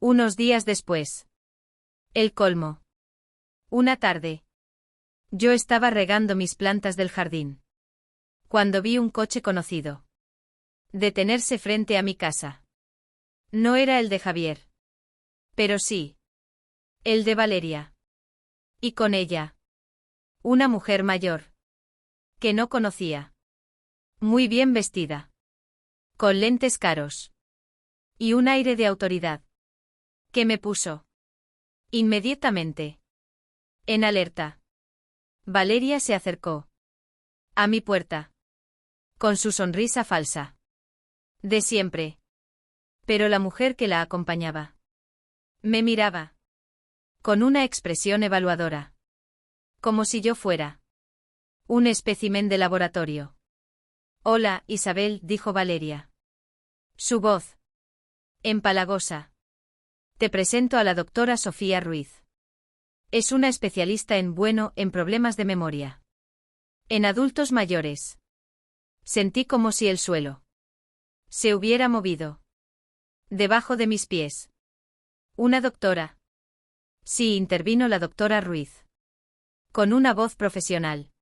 unos días después, el colmo. Una tarde, yo estaba regando mis plantas del jardín cuando vi un coche conocido detenerse frente a mi casa. No era el de Javier. Pero sí el de Valeria. Y con ella Una mujer mayor. Que no conocía. Muy bien vestida. Con lentes caros. Y un aire de autoridad. Que me puso. Inmediatamente. En alerta. Valeria se acercó. A mi puerta. Con su sonrisa falsa. De siempre. Pero la mujer que la acompañaba. Me miraba. Con una expresión evaluadora. Como si yo fuera. Un espécimen de laboratorio. Hola, Isabel, dijo Valeria. Su voz. Empalagosa. Te presento a la doctora Sofía Ruiz. Es una especialista en problemas de memoria. En adultos mayores. Sentí como si el suelo se hubiera movido. Debajo de mis pies. Una doctora. Sí, intervino la doctora Ruiz. Con una voz profesional.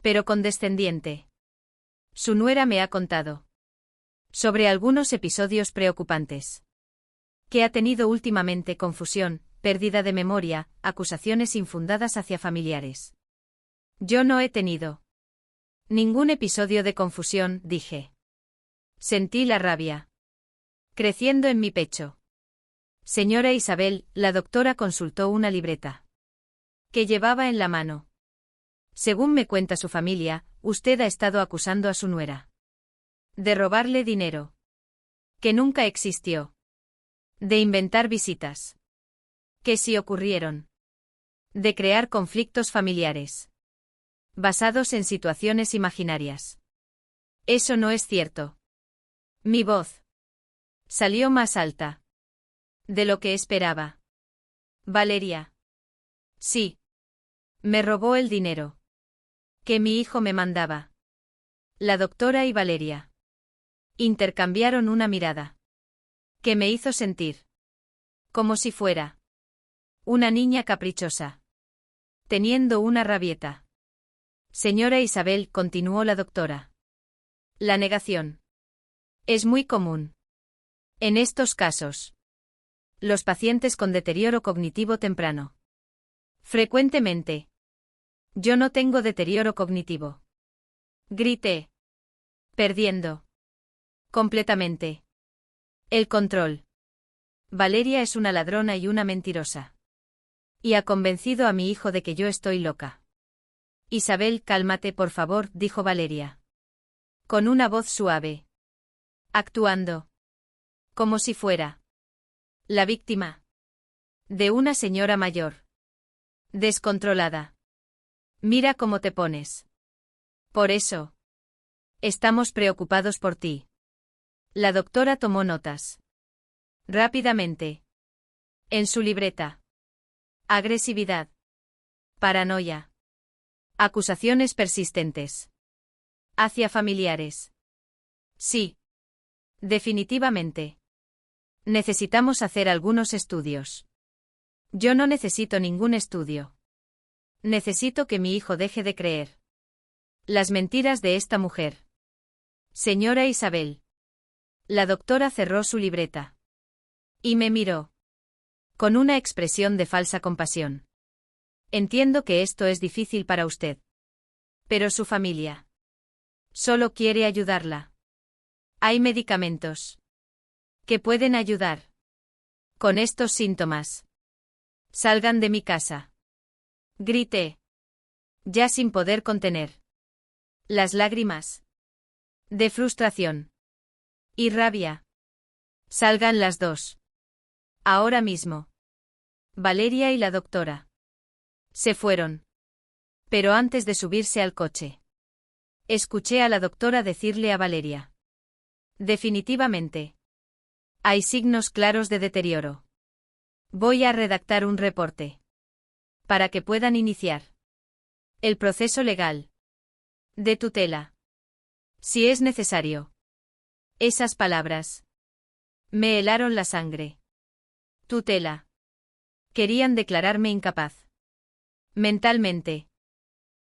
Pero condescendiente. Su nuera me ha contado. Sobre algunos episodios preocupantes. Que ha tenido últimamente confusión, pérdida de memoria, acusaciones infundadas hacia familiares. Yo no he tenido ningún episodio de confusión, dije. Sentí la rabia creciendo en mi pecho. Señora Isabel, la doctora consultó una libreta que llevaba en la mano. Según me cuenta su familia, usted ha estado acusando a su nuera de robarle dinero que nunca existió, de inventar visitas que sí ocurrieron, de crear conflictos familiares basados en situaciones imaginarias. Eso no es cierto. Mi voz salió más alta de lo que esperaba. Valeria. Sí. Me robó el dinero que mi hijo me mandaba. La doctora y Valeria intercambiaron una mirada que me hizo sentir como si fuera una niña caprichosa teniendo una rabieta. Señora Isabel, continuó la doctora. La negación es muy común en estos casos. Los pacientes con deterioro cognitivo temprano. Frecuentemente. Yo no tengo deterioro cognitivo. Grité. Perdiendo. Completamente. El control. Valeria es una ladrona y una mentirosa. Y ha convencido a mi hijo de que yo estoy loca. Isabel, cálmate por favor, dijo Valeria. Con una voz suave. Actuando. Como si fuera la víctima de una señora mayor. Descontrolada. Mira cómo te pones. Por eso. Estamos preocupados por ti. La doctora tomó notas. Rápidamente. En su libreta. Agresividad. Paranoia. Acusaciones persistentes. Hacia familiares. Sí. Definitivamente. Necesitamos hacer algunos estudios. Yo no necesito ningún estudio. Necesito que mi hijo deje de creer las mentiras de esta mujer. Señora Isabel. La doctora cerró su libreta. Y me miró. Con una expresión de falsa compasión. Entiendo que esto es difícil para usted. Pero su familia solo quiere ayudarla. Hay medicamentos que pueden ayudar con estos síntomas. Salgan de mi casa. Grité. Ya sin poder contener las lágrimas de frustración y rabia. Salgan las dos. Ahora mismo. Valeria y la doctora se fueron. Pero antes de subirse al coche, escuché a la doctora decirle a Valeria. Definitivamente. Hay signos claros de deterioro. Voy a redactar un reporte. Para que puedan iniciar el proceso legal de tutela. Si es necesario. Esas palabras me helaron la sangre. Tutela. Querían declararme incapaz. Mentalmente.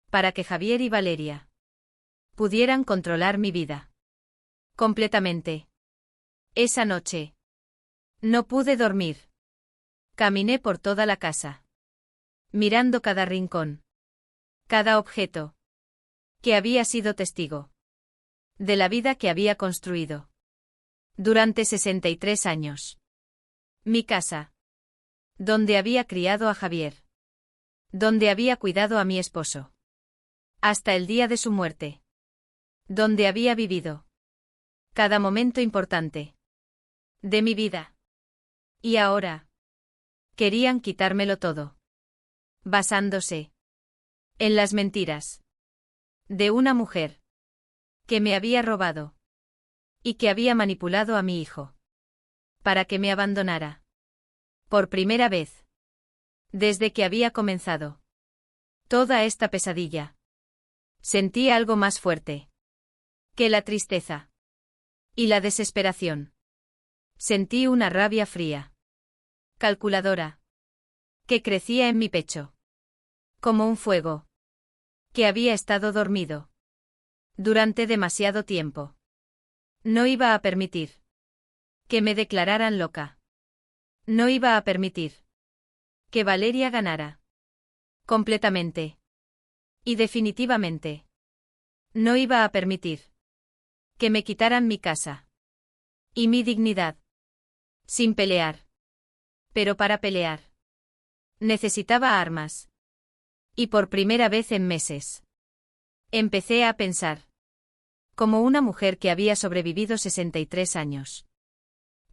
Para que Javier y Valeria pudieran controlar mi vida. Completamente. Esa noche. No pude dormir. Caminé por toda la casa. Mirando cada rincón. Cada objeto. Que había sido testigo. De la vida que había construido. Durante 63 años. Mi casa. Donde había criado a Javier. Donde había cuidado a mi esposo. Hasta el día de su muerte. Donde había vivido. Cada momento importante. De mi vida. Y ahora. Querían quitármelo todo. Basándose. En las mentiras. De una mujer. Que me había robado. Y que había manipulado a mi hijo. Para que me abandonara. Por primera vez. Desde que había comenzado. Toda esta pesadilla. Sentí algo más fuerte. Que la tristeza. Y la desesperación. Sentí una rabia fría. Calculadora. Que crecía en mi pecho. Como un fuego. Que había estado dormido. Durante demasiado tiempo. No iba a permitir. Que me declararan loca. No iba a permitir. Que Valeria ganara. Completamente. Y definitivamente. No iba a permitir. Que me quitaran mi casa. Y mi dignidad. Sin pelear. Pero para pelear. Necesitaba armas. Y por primera vez en meses. Empecé a pensar. Como una mujer que había sobrevivido 63 años.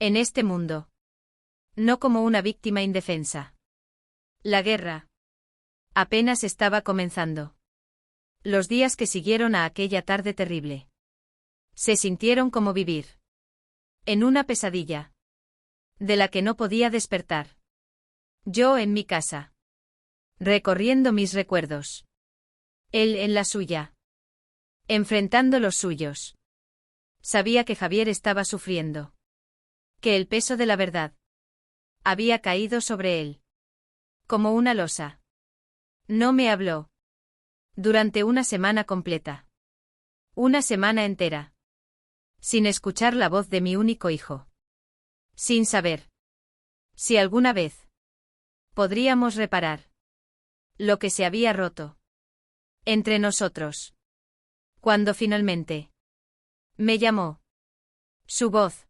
En este mundo. No como una víctima indefensa. La guerra. Apenas estaba comenzando. Los días que siguieron a aquella tarde terrible. Se sintieron como vivir. En una pesadilla. De la que no podía despertar. Yo en mi casa. Recorriendo mis recuerdos. Él en la suya. Enfrentando los suyos. Sabía que Javier estaba sufriendo. Que el peso de la verdad. Había caído sobre él. Como una losa. No me habló. Durante una semana completa. Una semana entera. Sin escuchar la voz de mi único hijo. Sin saber. Si alguna vez. Podríamos reparar. Lo que se había roto. Entre nosotros. Cuando finalmente. Me llamó. Su voz.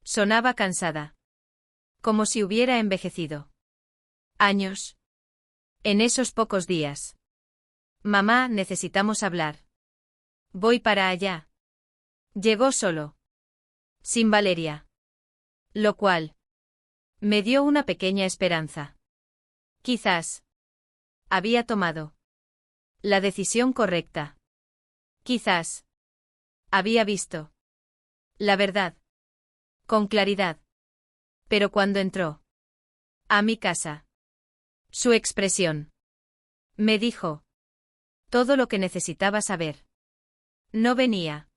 Sonaba cansada. Como si hubiera envejecido. Años. En esos pocos días. Mamá, necesitamos hablar. Voy para allá. Llegó solo. Sin Valeria. Lo cual. Me dio una pequeña esperanza. Quizás. Había tomado. La decisión correcta. Quizás. Había visto. La verdad. Con claridad. Pero cuando entró. A mi casa. Su expresión. Me dijo. Todo lo que necesitaba saber. No venía.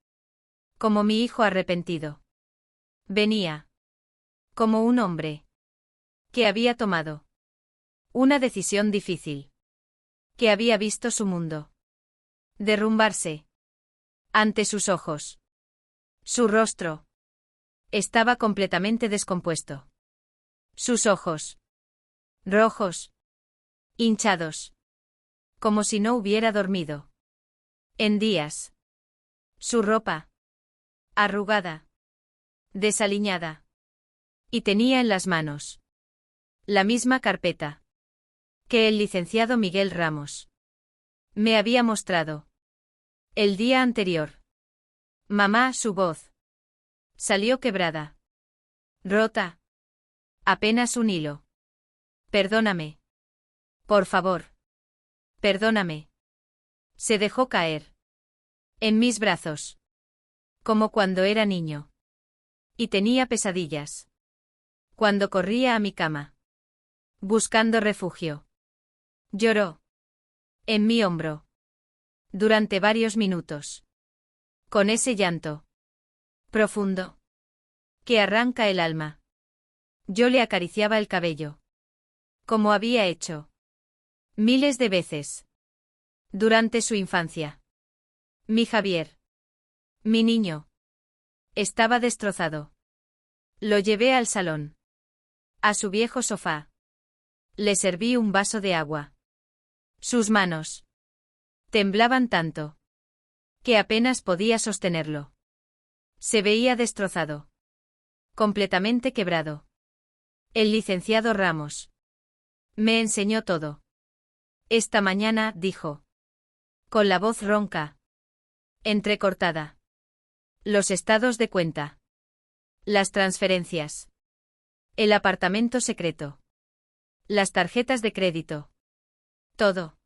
Como mi hijo arrepentido. Venía. Como un hombre. Que había tomado. Una decisión difícil. Que había visto su mundo. Derrumbarse. Ante sus ojos. Su rostro. Estaba completamente descompuesto. Sus ojos. Rojos. Hinchados. Como si no hubiera dormido. En días. Su ropa. Arrugada. Desaliñada. Y tenía en las manos. La misma carpeta. Que el licenciado Miguel Ramos. Me había mostrado. El día anterior. Mamá, su voz. Salió quebrada. Rota. Apenas un hilo. Perdóname. Por favor. Perdóname. Se dejó caer. En mis brazos. Como cuando era niño. Y tenía pesadillas. Cuando corría a mi cama. Buscando refugio. Lloró. En mi hombro. Durante varios minutos. Con ese llanto. Profundo. Que arranca el alma. Yo le acariciaba el cabello. Como había hecho. Miles de veces. Durante su infancia. Mi Javier. Mi niño. Estaba destrozado. Lo llevé al salón. A su viejo sofá. Le serví un vaso de agua. Sus manos. Temblaban tanto que apenas podía sostenerlo. Se veía destrozado. Completamente quebrado. El licenciado Ramos me enseñó todo. Esta mañana, dijo. Con la voz ronca. Entrecortada. Los estados de cuenta. Las transferencias. El apartamento secreto. Las tarjetas de crédito. Todo.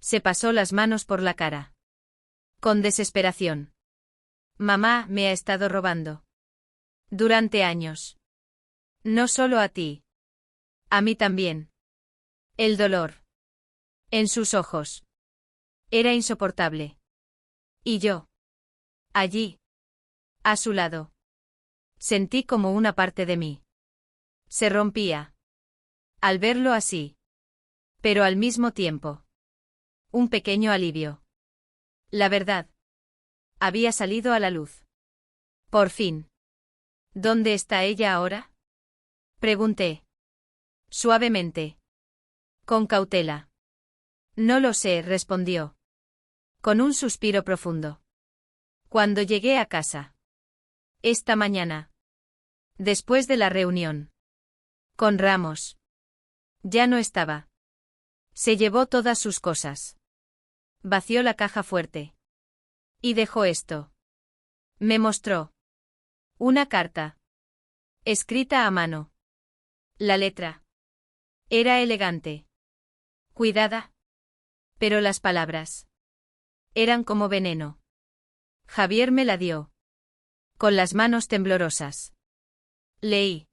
Se pasó las manos por la cara. Con desesperación. Mamá me ha estado robando. Durante años. No solo a ti. A mí también. El dolor. En sus ojos. Era insoportable. Y yo. Allí. A su lado. Sentí como una parte de mí se rompía. Al verlo así. Pero al mismo tiempo. Un pequeño alivio. La verdad. Había salido a la luz. Por fin. ¿Dónde está ella ahora? Pregunté. Suavemente. Con cautela. No lo sé, respondió. Con un suspiro profundo. Cuando llegué a casa. Esta mañana. Después de la reunión. Con Ramos. Ya no estaba. Se llevó todas sus cosas. Vació la caja fuerte. Y dejó esto. Me mostró. Una carta. Escrita a mano. La letra. Era elegante. Cuidada. Pero las palabras. Eran como veneno. Javier me la dio. Con las manos temblorosas. Leí.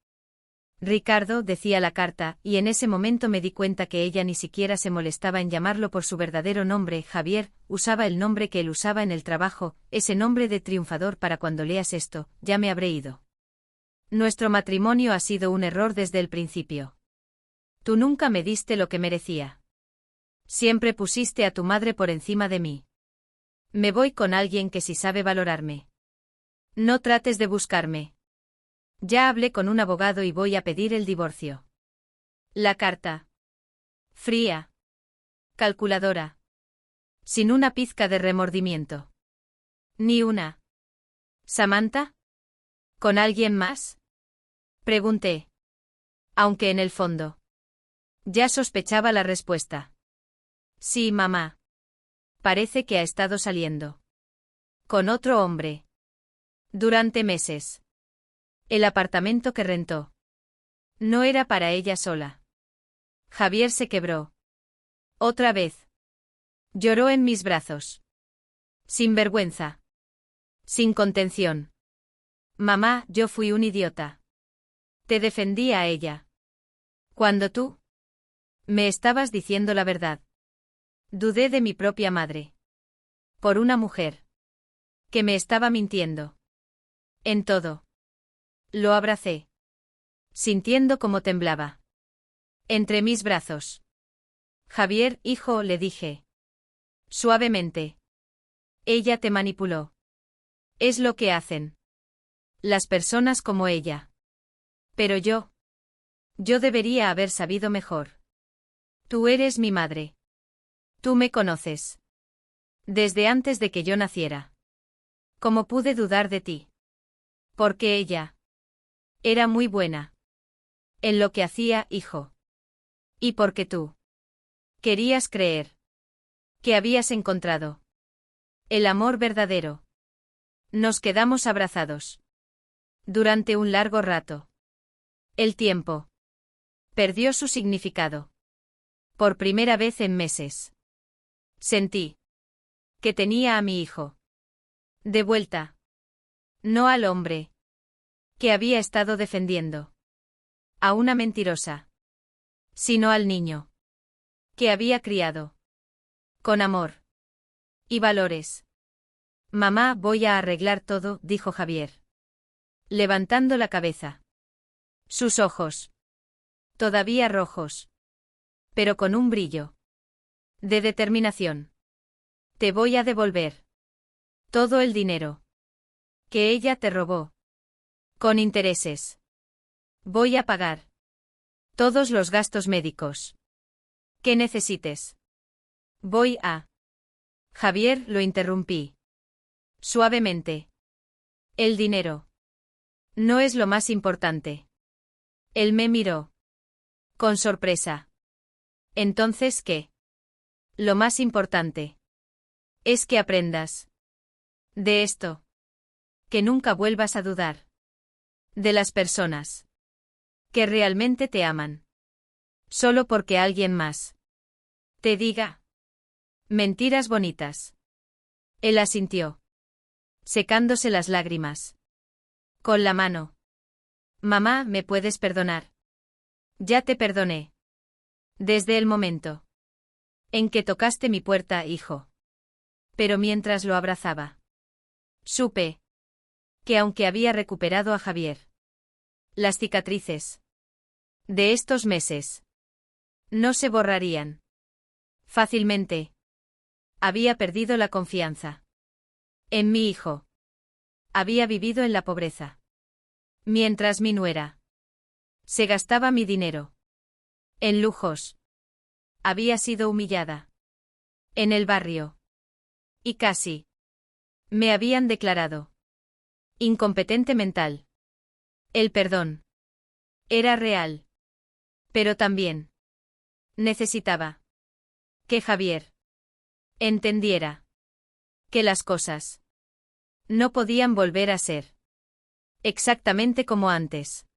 Ricardo, decía la carta, y en ese momento me di cuenta que ella ni siquiera se molestaba en llamarlo por su verdadero nombre, Javier, usaba el nombre que él usaba en el trabajo, ese nombre de triunfador para cuando leas esto, ya me habré ido. Nuestro matrimonio ha sido un error desde el principio. Tú nunca me diste lo que merecía. Siempre pusiste a tu madre por encima de mí. Me voy con alguien que sí sabe valorarme. No trates de buscarme. Ya hablé con un abogado y voy a pedir el divorcio. La carta. Fría. Calculadora. Sin una pizca de remordimiento. Ni una. ¿Samantha? ¿Con alguien más? Pregunté. Aunque en el fondo. Ya sospechaba la respuesta. Sí, mamá. Parece que ha estado saliendo. Con otro hombre. Durante meses. El apartamento que rentó. No era para ella sola. Javier se quebró. Otra vez. Lloró en mis brazos. Sin vergüenza. Sin contención. Mamá, yo fui un idiota. Te defendí a ella. Cuando tú me estabas diciendo la verdad. Dudé de mi propia madre. Por una mujer. Que me estaba mintiendo. En todo. Lo abracé. Sintiendo cómo temblaba. Entre mis brazos. Javier, hijo, le dije. Suavemente. Ella te manipuló. Es lo que hacen. Las personas como ella. Pero yo. Yo debería haber sabido mejor. Tú eres mi madre. Tú me conoces. Desde antes de que yo naciera. ¿Cómo pude dudar de ti? Porque ella. Era muy buena. En lo que hacía, hijo. Y porque tú. Querías creer. Que habías encontrado. El amor verdadero. Nos quedamos abrazados. Durante un largo rato. El tiempo. Perdió su significado. Por primera vez en meses. Sentí. Que tenía a mi hijo. De vuelta. No al hombre. Que había estado defendiendo. A una mentirosa. Sino al niño. Que había criado. Con amor. Y valores. Mamá, voy a arreglar todo, dijo Javier. Levantando la cabeza. Sus ojos. Todavía rojos. Pero con un brillo. De determinación. Te voy a devolver. Todo el dinero. Que ella te robó. Con intereses. Voy a pagar. Todos los gastos médicos. Que necesites. Voy a Javier, lo interrumpí. Suavemente. El dinero. No es lo más importante. Él me miró. Con sorpresa. ¿Entonces qué? Lo más importante. Es que aprendas. De esto. Que nunca vuelvas a dudar. De las personas. Que realmente te aman. Solo porque alguien más. Te diga. Mentiras bonitas. Él asintió. Secándose las lágrimas. Con la mano. Mamá, ¿me puedes perdonar? Ya te perdoné. Desde el momento en que tocaste mi puerta, hijo. Pero mientras lo abrazaba, supe que aunque había recuperado a Javier, las cicatrices de estos meses no se borrarían fácilmente. Había perdido la confianza en mi hijo. Había vivido en la pobreza. Mientras mi nuera se gastaba mi dinero en lujos. Había sido humillada en el barrio. Y casi me habían declarado incompetente mental. El perdón era real. Pero también necesitaba que Javier entendiera que las cosas no podían volver a ser exactamente como antes.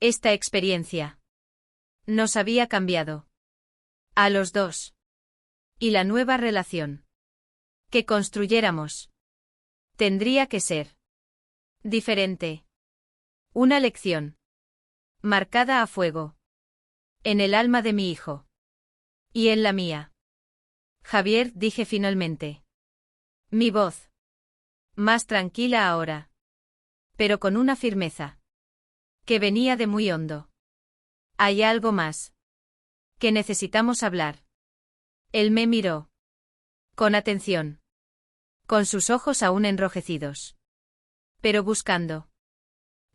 Esta experiencia nos había cambiado a los dos. Y la nueva relación que construyéramos tendría que ser diferente. Una lección marcada a fuego en el alma de mi hijo y en la mía. Javier, dije finalmente. Mi voz más tranquila ahora, pero con una firmeza que venía de muy hondo. Hay algo más que necesitamos hablar. Él me miró con atención, con sus ojos aún enrojecidos, pero buscando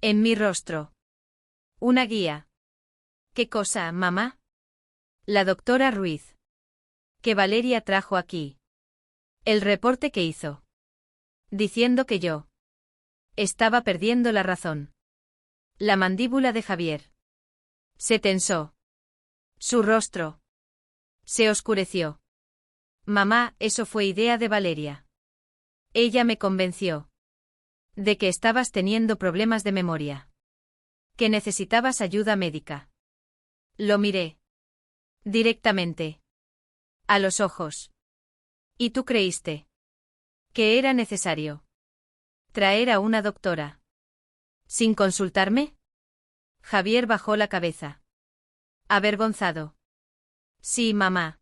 en mi rostro una guía. ¿Qué cosa, mamá? La doctora Ruiz. Que Valeria trajo aquí. El reporte que hizo. Diciendo que yo estaba perdiendo la razón. La mandíbula de Javier se tensó. Su rostro se oscureció. Mamá, eso fue idea de Valeria. Ella me convenció de que estabas teniendo problemas de memoria. Que necesitabas ayuda médica. Lo miré directamente a los ojos. ¿Y tú creíste que era necesario traer a una doctora sin consultarme? Javier bajó la cabeza. Avergonzado. Sí, mamá.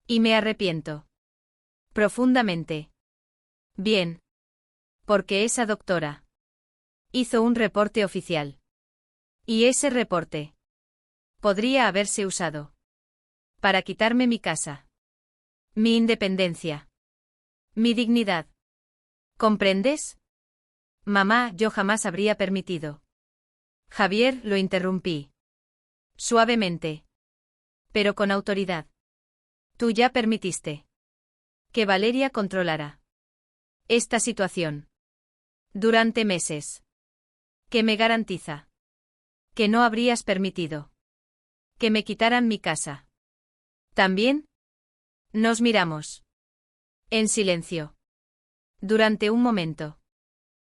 Y me arrepiento. Profundamente. Bien. Porque esa doctora hizo un reporte oficial. Y ese reporte podría haberse usado para quitarme mi casa, mi independencia, mi dignidad. ¿Comprendes? Mamá, yo jamás habría permitido. Javier, lo interrumpí. Suavemente. Pero con autoridad. Tú ya permitiste que Valeria controlara esta situación durante meses. ¿Qué me garantiza que no habrías permitido que me quitaran mi casa? ¿También? Nos miramos en silencio durante un momento.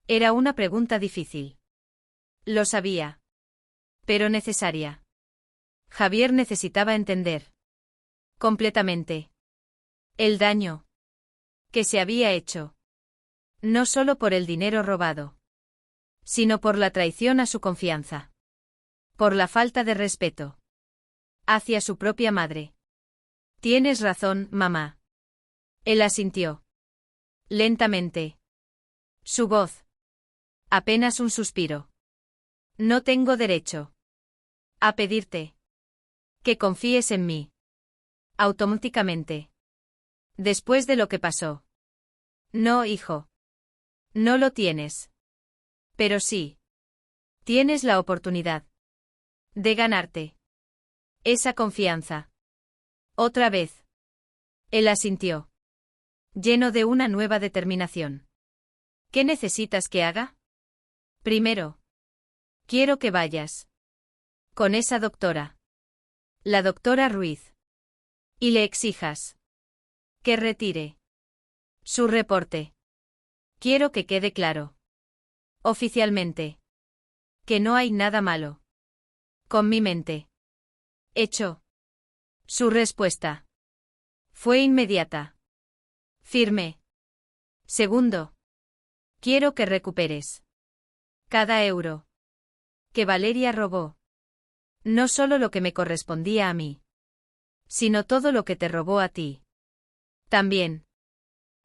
Era una pregunta difícil. Lo sabía. Pero necesaria. Javier necesitaba entender completamente el daño que se había hecho. No solo por el dinero robado, sino por la traición a su confianza. Por la falta de respeto hacia su propia madre. Tienes razón, mamá. Él asintió. Lentamente. Su voz. Apenas un suspiro. No tengo derecho a pedirte que confíes en mí. Automáticamente. Después de lo que pasó. No, hijo. No lo tienes. Pero sí. Tienes la oportunidad de ganarte esa confianza. Otra vez. Él asintió. lleno de una nueva determinación. ¿Qué necesitas que haga? Primero, quiero que vayas con esa doctora, la doctora Ruiz, y le exijas que retire su reporte. Quiero que quede claro, oficialmente, que no hay nada malo con mi mente. Hecho. Su respuesta fue inmediata. Firme. Segundo, quiero que recuperes cada euro que Valeria robó. No solo lo que me correspondía a mí, sino todo lo que te robó a ti. También.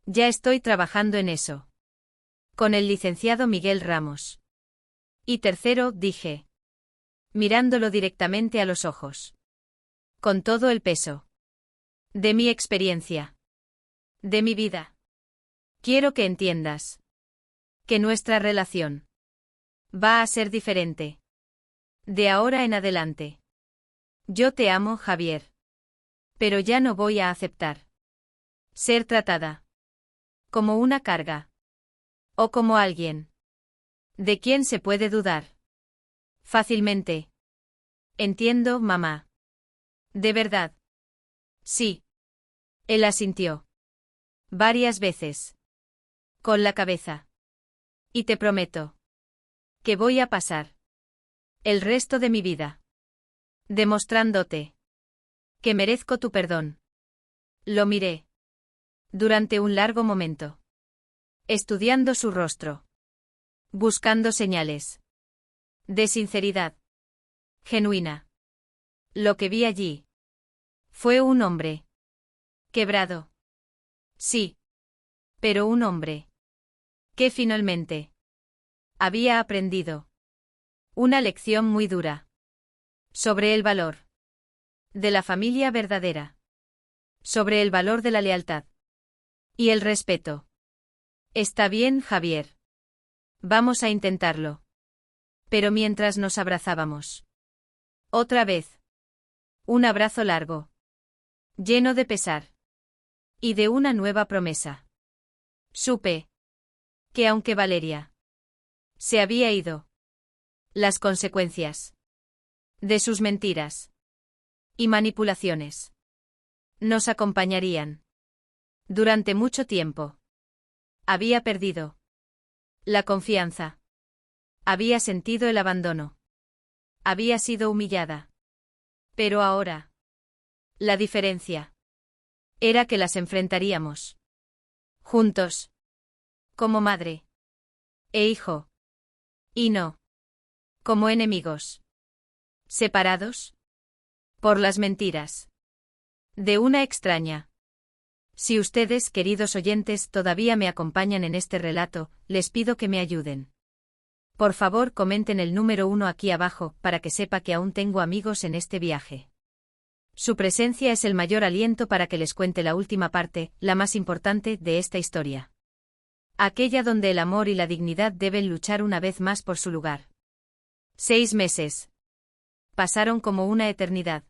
Ya estoy trabajando en eso. Con el licenciado Miguel Ramos. Y tercero, dije, mirándolo directamente a los ojos. Con todo el peso de mi experiencia, de mi vida. Quiero que entiendas que nuestra relación va a ser diferente. De ahora en adelante. Yo te amo, Javier. Pero ya no voy a aceptar ser tratada como una carga. O como alguien de quien se puede dudar fácilmente. Entiendo, mamá. ¿De verdad? Sí. Él asintió. Varias veces. Con la cabeza. Y te prometo que voy a pasar el resto de mi vida demostrándote que merezco tu perdón. Lo miré durante un largo momento, estudiando su rostro, buscando señales de sinceridad genuina. Lo que vi allí fue un hombre quebrado. Sí, pero un hombre que finalmente había aprendido una lección muy dura sobre el valor de la familia verdadera, sobre el valor de la lealtad y el respeto. Está bien, Javier. Vamos a intentarlo. Pero mientras nos abrazábamos. Otra vez. Un abrazo largo. Lleno de pesar. Y de una nueva promesa. Supe que aunque Valeria se había ido, las consecuencias de sus mentiras y manipulaciones nos acompañarían durante mucho tiempo. Había perdido la confianza. Había sentido el abandono. Había sido humillada. Pero ahora, la diferencia era que las enfrentaríamos juntos, como madre e hijo, y no como enemigos, separados por las mentiras de una extraña. Si ustedes, queridos oyentes, todavía me acompañan en este relato, les pido que me ayuden. Por favor, comenten el número 1 aquí abajo, para que sepa que aún tengo amigos en este viaje. Su presencia es el mayor aliento para que les cuente la última parte, la más importante, de esta historia. Aquella donde el amor y la dignidad deben luchar una vez más por su lugar. 6 meses. Pasaron como una eternidad.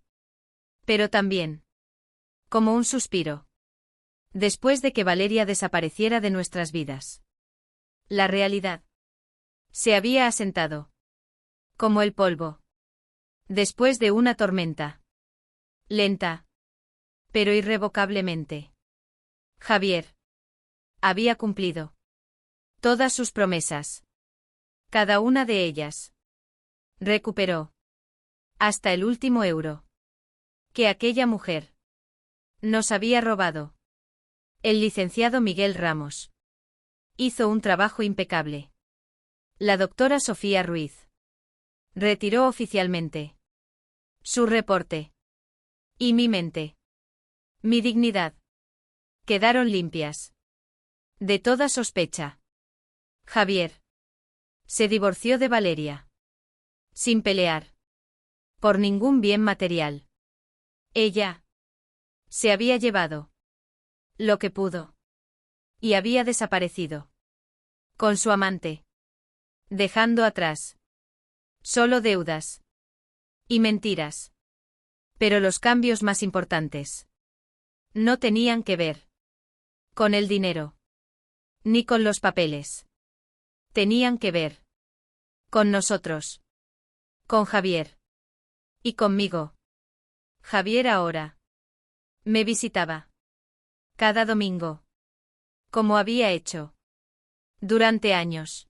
Pero también como un suspiro. Después de que Valeria desapareciera de nuestras vidas. La realidad se había asentado. Como el polvo. Después de una tormenta. Lenta. Pero irrevocablemente. Javier había cumplido todas sus promesas. Cada una de ellas. Recuperó hasta el último euro que aquella mujer nos había robado. El licenciado Miguel Ramos hizo un trabajo impecable. La doctora Sofía Ruiz retiró oficialmente su reporte. Y mi mente, mi dignidad, quedaron limpias de toda sospecha. Javier se divorció de Valeria sin pelear por ningún bien material. Ella se había llevado lo que pudo y había desaparecido con su amante, dejando atrás solo deudas y mentiras. Pero los cambios más importantes no tenían que ver Con el dinero. Ni con los papeles. Tenían que ver. Con nosotros. Con Javier. Y conmigo. Javier ahora. Me visitaba. Cada domingo. Como había hecho. Durante años.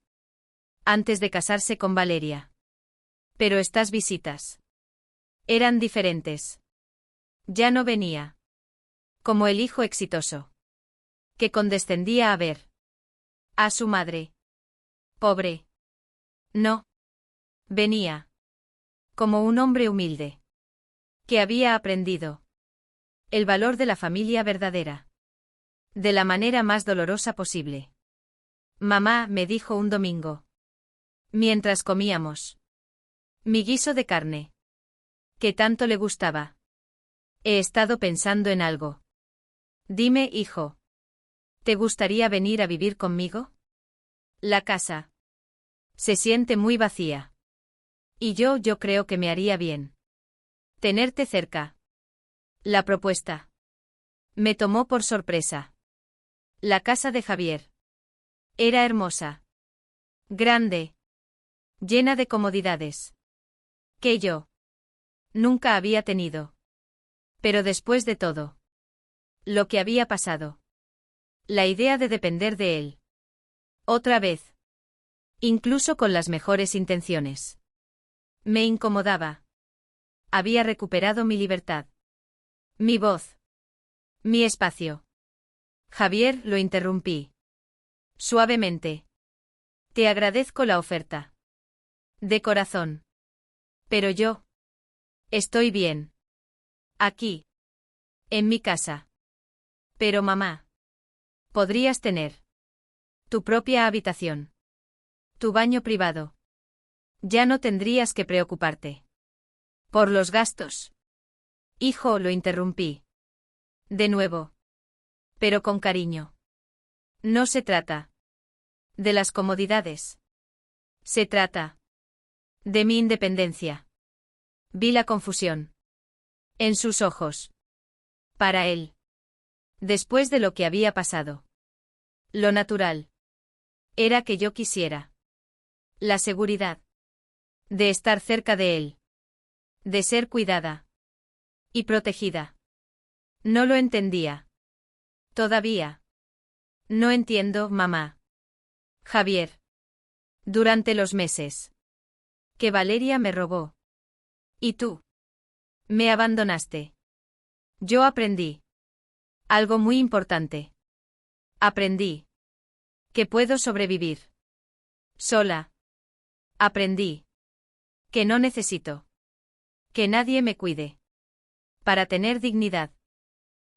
Antes de casarse con Valeria. Pero estas visitas. Eran diferentes. Ya no venía. Como el hijo exitoso. Que condescendía a ver. A su madre. Pobre. No. Venía. Como un hombre humilde. Que había aprendido. El valor de la familia verdadera. De la manera más dolorosa posible. Mamá me dijo un domingo. Mientras comíamos. Mi guiso de carne. Que tanto le gustaba. He estado pensando en algo. Dime, hijo. ¿Te gustaría venir a vivir conmigo? La casa. Se siente muy vacía. Y yo creo que me haría bien. Tenerte cerca. La propuesta. Me tomó por sorpresa. La casa de Javier. Era hermosa. Grande. Llena de comodidades. Que yo. Nunca había tenido. Pero después de todo. Lo que había pasado. La idea de depender de él. Otra vez. Incluso con las mejores intenciones. Me incomodaba. Había recuperado mi libertad. Mi voz. Mi espacio. Javier, lo interrumpí. Suavemente. Te agradezco la oferta. De corazón. Pero yo. Estoy bien. Aquí. En mi casa. Pero mamá. Podrías tener. Tu propia habitación. Tu baño privado. Ya no tendrías que preocuparte. Por los gastos. Hijo, lo interrumpí. De nuevo. Pero con cariño. No se trata. De las comodidades. Se trata. De mi independencia. Vi la confusión. En sus ojos. Para él. Después de lo que había pasado. Lo natural. Era que yo quisiera. La seguridad. De estar cerca de él. De ser cuidada. Y protegida. No lo entendía. Todavía. No entiendo, mamá. Javier. Durante los meses. Que Valeria me robó. ¿Y tú? Me abandonaste. Yo aprendí. Algo muy importante. Aprendí. Que puedo sobrevivir. Sola. Aprendí. Que no necesito. Que nadie me cuide. Para tener dignidad.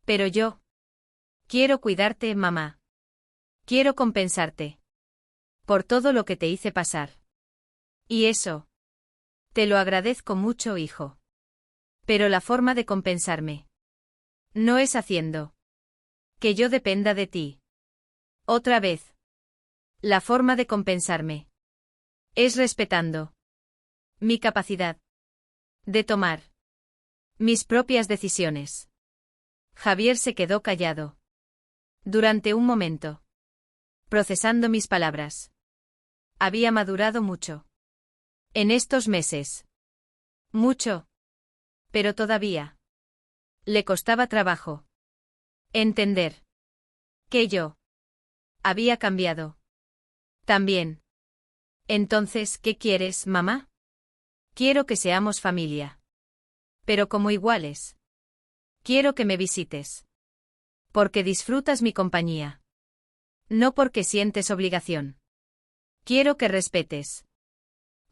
Pero yo. Quiero cuidarte, mamá. Quiero compensarte. Por todo lo que te hice pasar. Y eso. Te lo agradezco mucho, hijo. Pero la forma de compensarme. No es haciendo. Que yo dependa de ti. Otra vez. La forma de compensarme. Es respetando. Mi capacidad. De tomar. Mis propias decisiones. Javier se quedó callado. Durante un momento. Procesando mis palabras. Había madurado mucho. En estos meses. Mucho. Pero todavía. Le costaba trabajo. Entender. Que yo. Había cambiado. También. Entonces, ¿qué quieres, mamá? Quiero que seamos familia. Pero como iguales. Quiero que me visites. Porque disfrutas mi compañía. No porque sientes obligación. Quiero que respetes.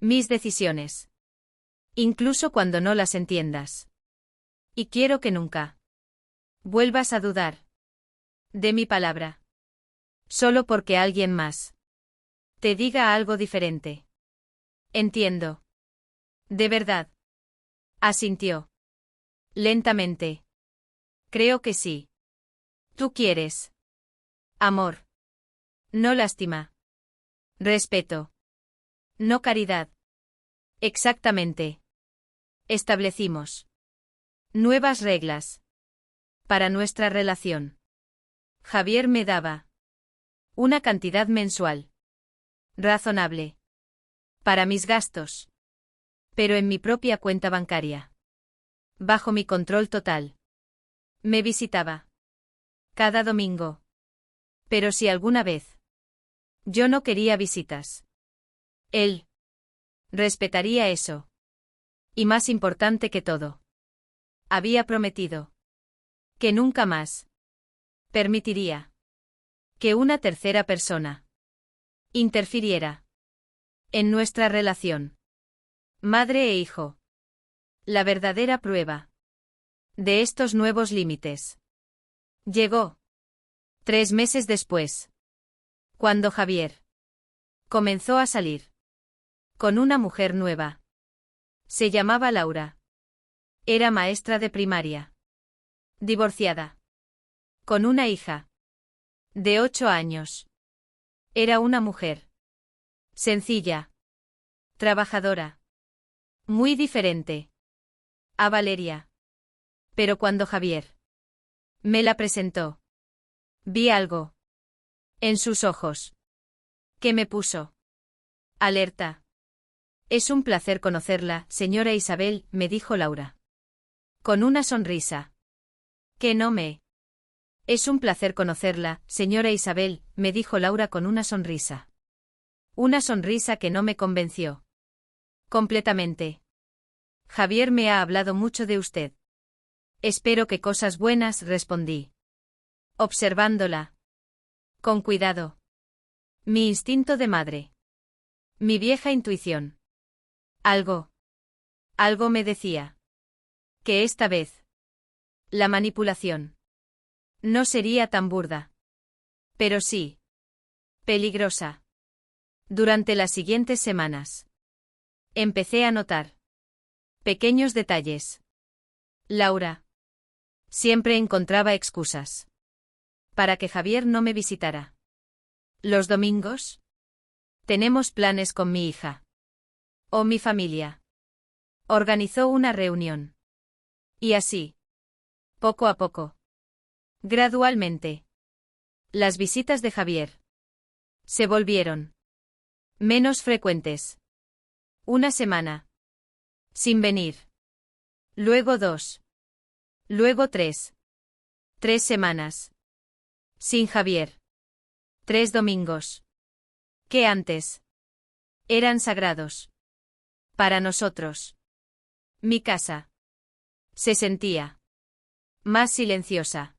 Mis decisiones. Incluso cuando no las entiendas. Y quiero que nunca. Vuelvas a dudar. De mi palabra. Solo porque alguien más. Te diga algo diferente. Entiendo. De verdad. Asintió. Lentamente. Creo que sí. Tú quieres. Amor. No lástima. Respeto. No caridad. Exactamente. Establecimos. Nuevas reglas. Para nuestra relación. Javier me daba una cantidad mensual razonable para mis gastos, pero en mi propia cuenta bancaria, bajo mi control total. Me visitaba cada domingo. Pero si alguna vez yo no quería visitas, él respetaría eso. Y más importante que todo, había prometido que nunca más permitiría que una tercera persona interfiriera en nuestra relación. Madre e hijo. La verdadera prueba de estos nuevos límites llegó 3 meses después, cuando Javier comenzó a salir con una mujer nueva. Se llamaba Laura. Era maestra de primaria. Divorciada. Con una hija de 8 años. Era una mujer sencilla, trabajadora, muy diferente a Valeria. Pero cuando Javier me la presentó, vi algo en sus ojos que me puso alerta. Es un placer conocerla, señora Isabel, me dijo Laura. Con una sonrisa. Que no me. Es un placer conocerla, señora Isabel, me dijo Laura con una sonrisa. Una sonrisa que no me convenció. Completamente. Javier me ha hablado mucho de usted. Espero que cosas buenas, respondí. Observándola. Con cuidado. Mi instinto de madre. Mi vieja intuición. Algo me decía. Que esta vez. La manipulación. No sería tan burda. Pero sí. Peligrosa. Durante las siguientes semanas. Empecé a notar pequeños detalles. Laura. Siempre encontraba excusas para que Javier no me visitara. ¿Los domingos? Tenemos planes con mi hija. O mi familia. Organizó una reunión. Y así. Poco a poco. Gradualmente. Las visitas de Javier se volvieron menos frecuentes. Una semana. Sin venir. Luego 2. Luego 3. 3 semanas. Sin Javier. 3 domingos. Que antes eran sagrados para nosotros. Mi casa se sentía más silenciosa.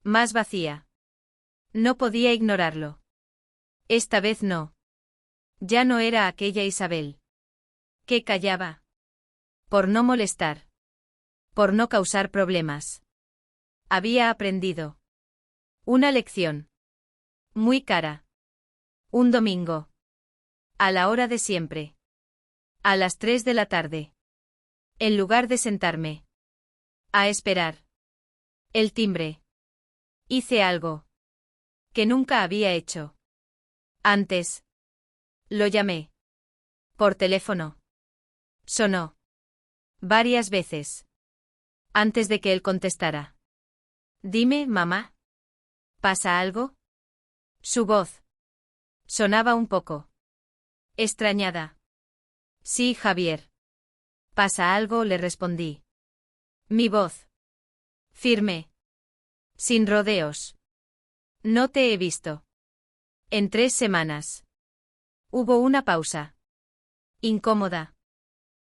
Más vacía. No podía ignorarlo. Esta vez no. Ya no era aquella Isabel que callaba. Por no molestar. Por no causar problemas. Había aprendido una lección muy cara. Un domingo. A la hora de siempre. A las 3 de la tarde. En lugar de sentarme a esperar el timbre. Hice algo que nunca había hecho antes. Lo llamé por teléfono. Sonó varias veces antes de que él contestara. Dime, mamá. ¿Pasa algo? Su voz sonaba un poco extrañada. Sí, Javier. ¿Pasa algo?, le respondí. Mi voz firme. Sin rodeos. No te he visto en 3 semanas. Hubo una pausa. Incómoda.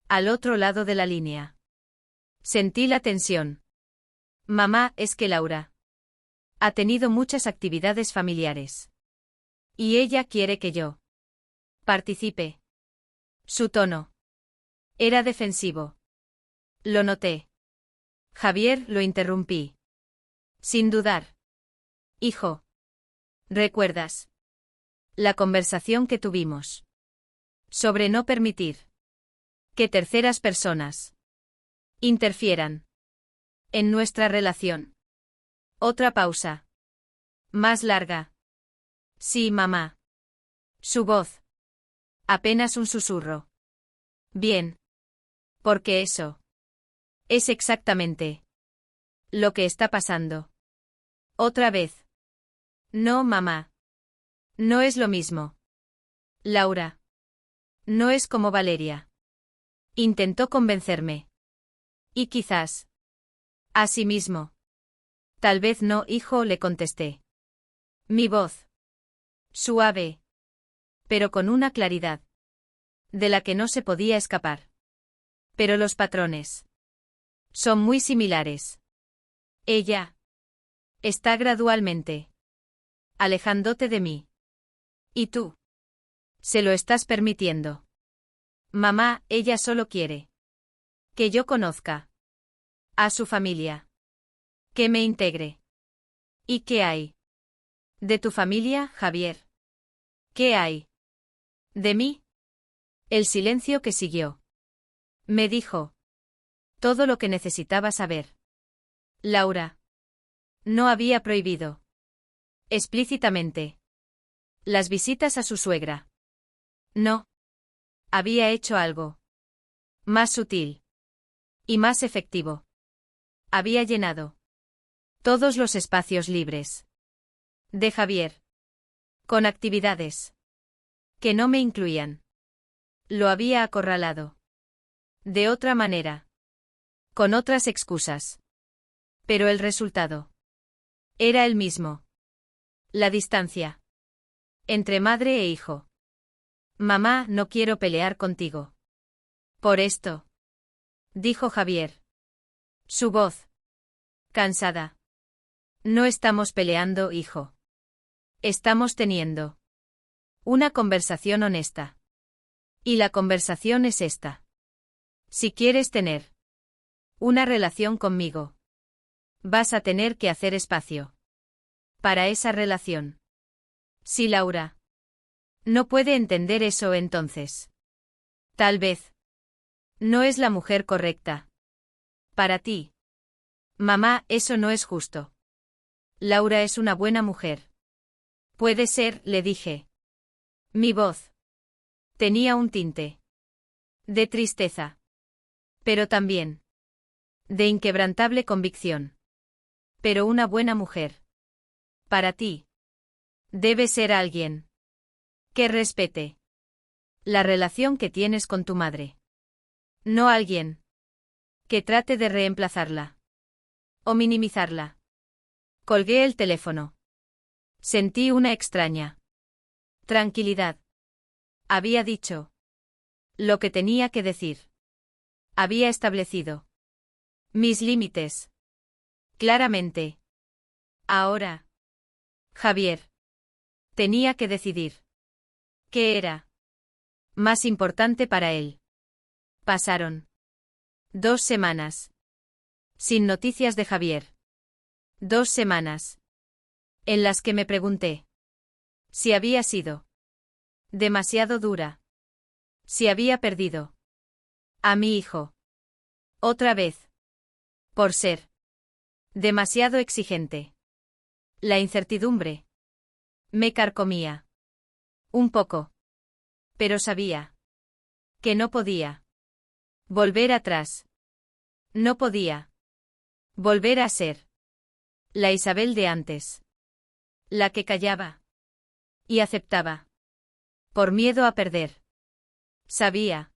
Al otro lado de la línea. Sentí la tensión. Mamá, es que Laura ha tenido muchas actividades familiares. Y ella quiere que yo participe. Su tono era defensivo. Lo noté. Javier, lo interrumpí. Sin dudar. Hijo. ¿Recuerdas la conversación que tuvimos sobre no permitir que terceras personas interfieran en nuestra relación? Otra pausa. Más larga. Sí, mamá. Su voz. Apenas un susurro. Bien. Porque eso es exactamente lo que está pasando. Otra vez. No, mamá. No es lo mismo. Laura. No es como Valeria. Intentó convencerme. Y quizás. Asimismo. Tal vez no, hijo, le contesté. Mi voz. Suave. Pero con una claridad. De la que no se podía escapar. Pero los patrones. Son muy similares. Ella. Está gradualmente. Alejándote de mí. ¿Y tú? Se lo estás permitiendo. Mamá, ella solo quiere. Que yo conozca. A su familia. Que me integre. ¿Y qué hay? ¿De tu familia, Javier? ¿Qué hay? ¿De mí? El silencio que siguió. Me dijo. Todo lo que necesitaba saber. Laura. No había prohibido. Explícitamente. Las visitas a su suegra. No. Había hecho algo. Más sutil. Y más efectivo. Había llenado. Todos los espacios libres. De Javier. Con actividades. Que no me incluían. Lo había acorralado. De otra manera. Con otras excusas. Pero el resultado. Era el mismo. La distancia. Entre madre e hijo. Mamá, no quiero pelear contigo. Por esto. Dijo Javier. Su voz. Cansada. No estamos peleando, hijo. Estamos teniendo. Una conversación honesta. Y la conversación es esta. Si quieres tener. Una relación conmigo. Vas a tener que hacer espacio. Para esa relación. Sí, Laura. No puede entender eso entonces. Tal vez. No es la mujer correcta. Para ti. Mamá, eso no es justo. Laura es una buena mujer. Puede ser, le dije. Mi voz. Tenía un tinte. De tristeza. Pero también. De inquebrantable convicción. Pero una buena mujer. Para ti. Debe ser alguien. Que respete. La relación que tienes con tu madre. No alguien. Que trate de reemplazarla. O minimizarla. Colgué el teléfono. Sentí una extraña tranquilidad. Había dicho lo que tenía que decir. Había establecido mis límites. Claramente. Ahora. Javier. Tenía que decidir. ¿Qué era más importante para él? Pasaron 2 semanas. Sin noticias de Javier. 2 semanas. En las que me pregunté. Si había sido. Demasiado dura. Si había perdido. A mi hijo. Otra vez. Por ser. Demasiado exigente. La incertidumbre. Me carcomía. Un poco. Pero sabía. Que no podía. Volver atrás. No podía. Volver a ser. La Isabel de antes. La que callaba. Y aceptaba. Por miedo a perder. Sabía.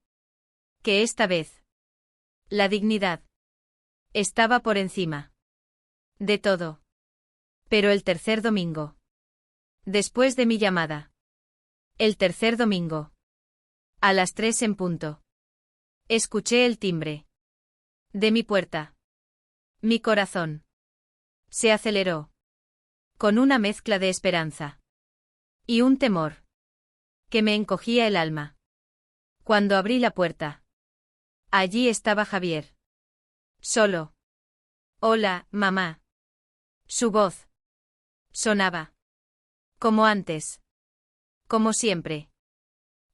Que esta vez. La dignidad. Estaba por encima. De todo. Pero el tercer domingo. Después de mi llamada. El tercer domingo. A las 3 en punto. Escuché el timbre. De mi puerta. Mi corazón. Se aceleró. Con una mezcla de esperanza. Y un temor. Que me encogía el alma. Cuando abrí la puerta. Allí estaba Javier. Solo. Hola, mamá. Su voz. Sonaba. Como antes. Como siempre.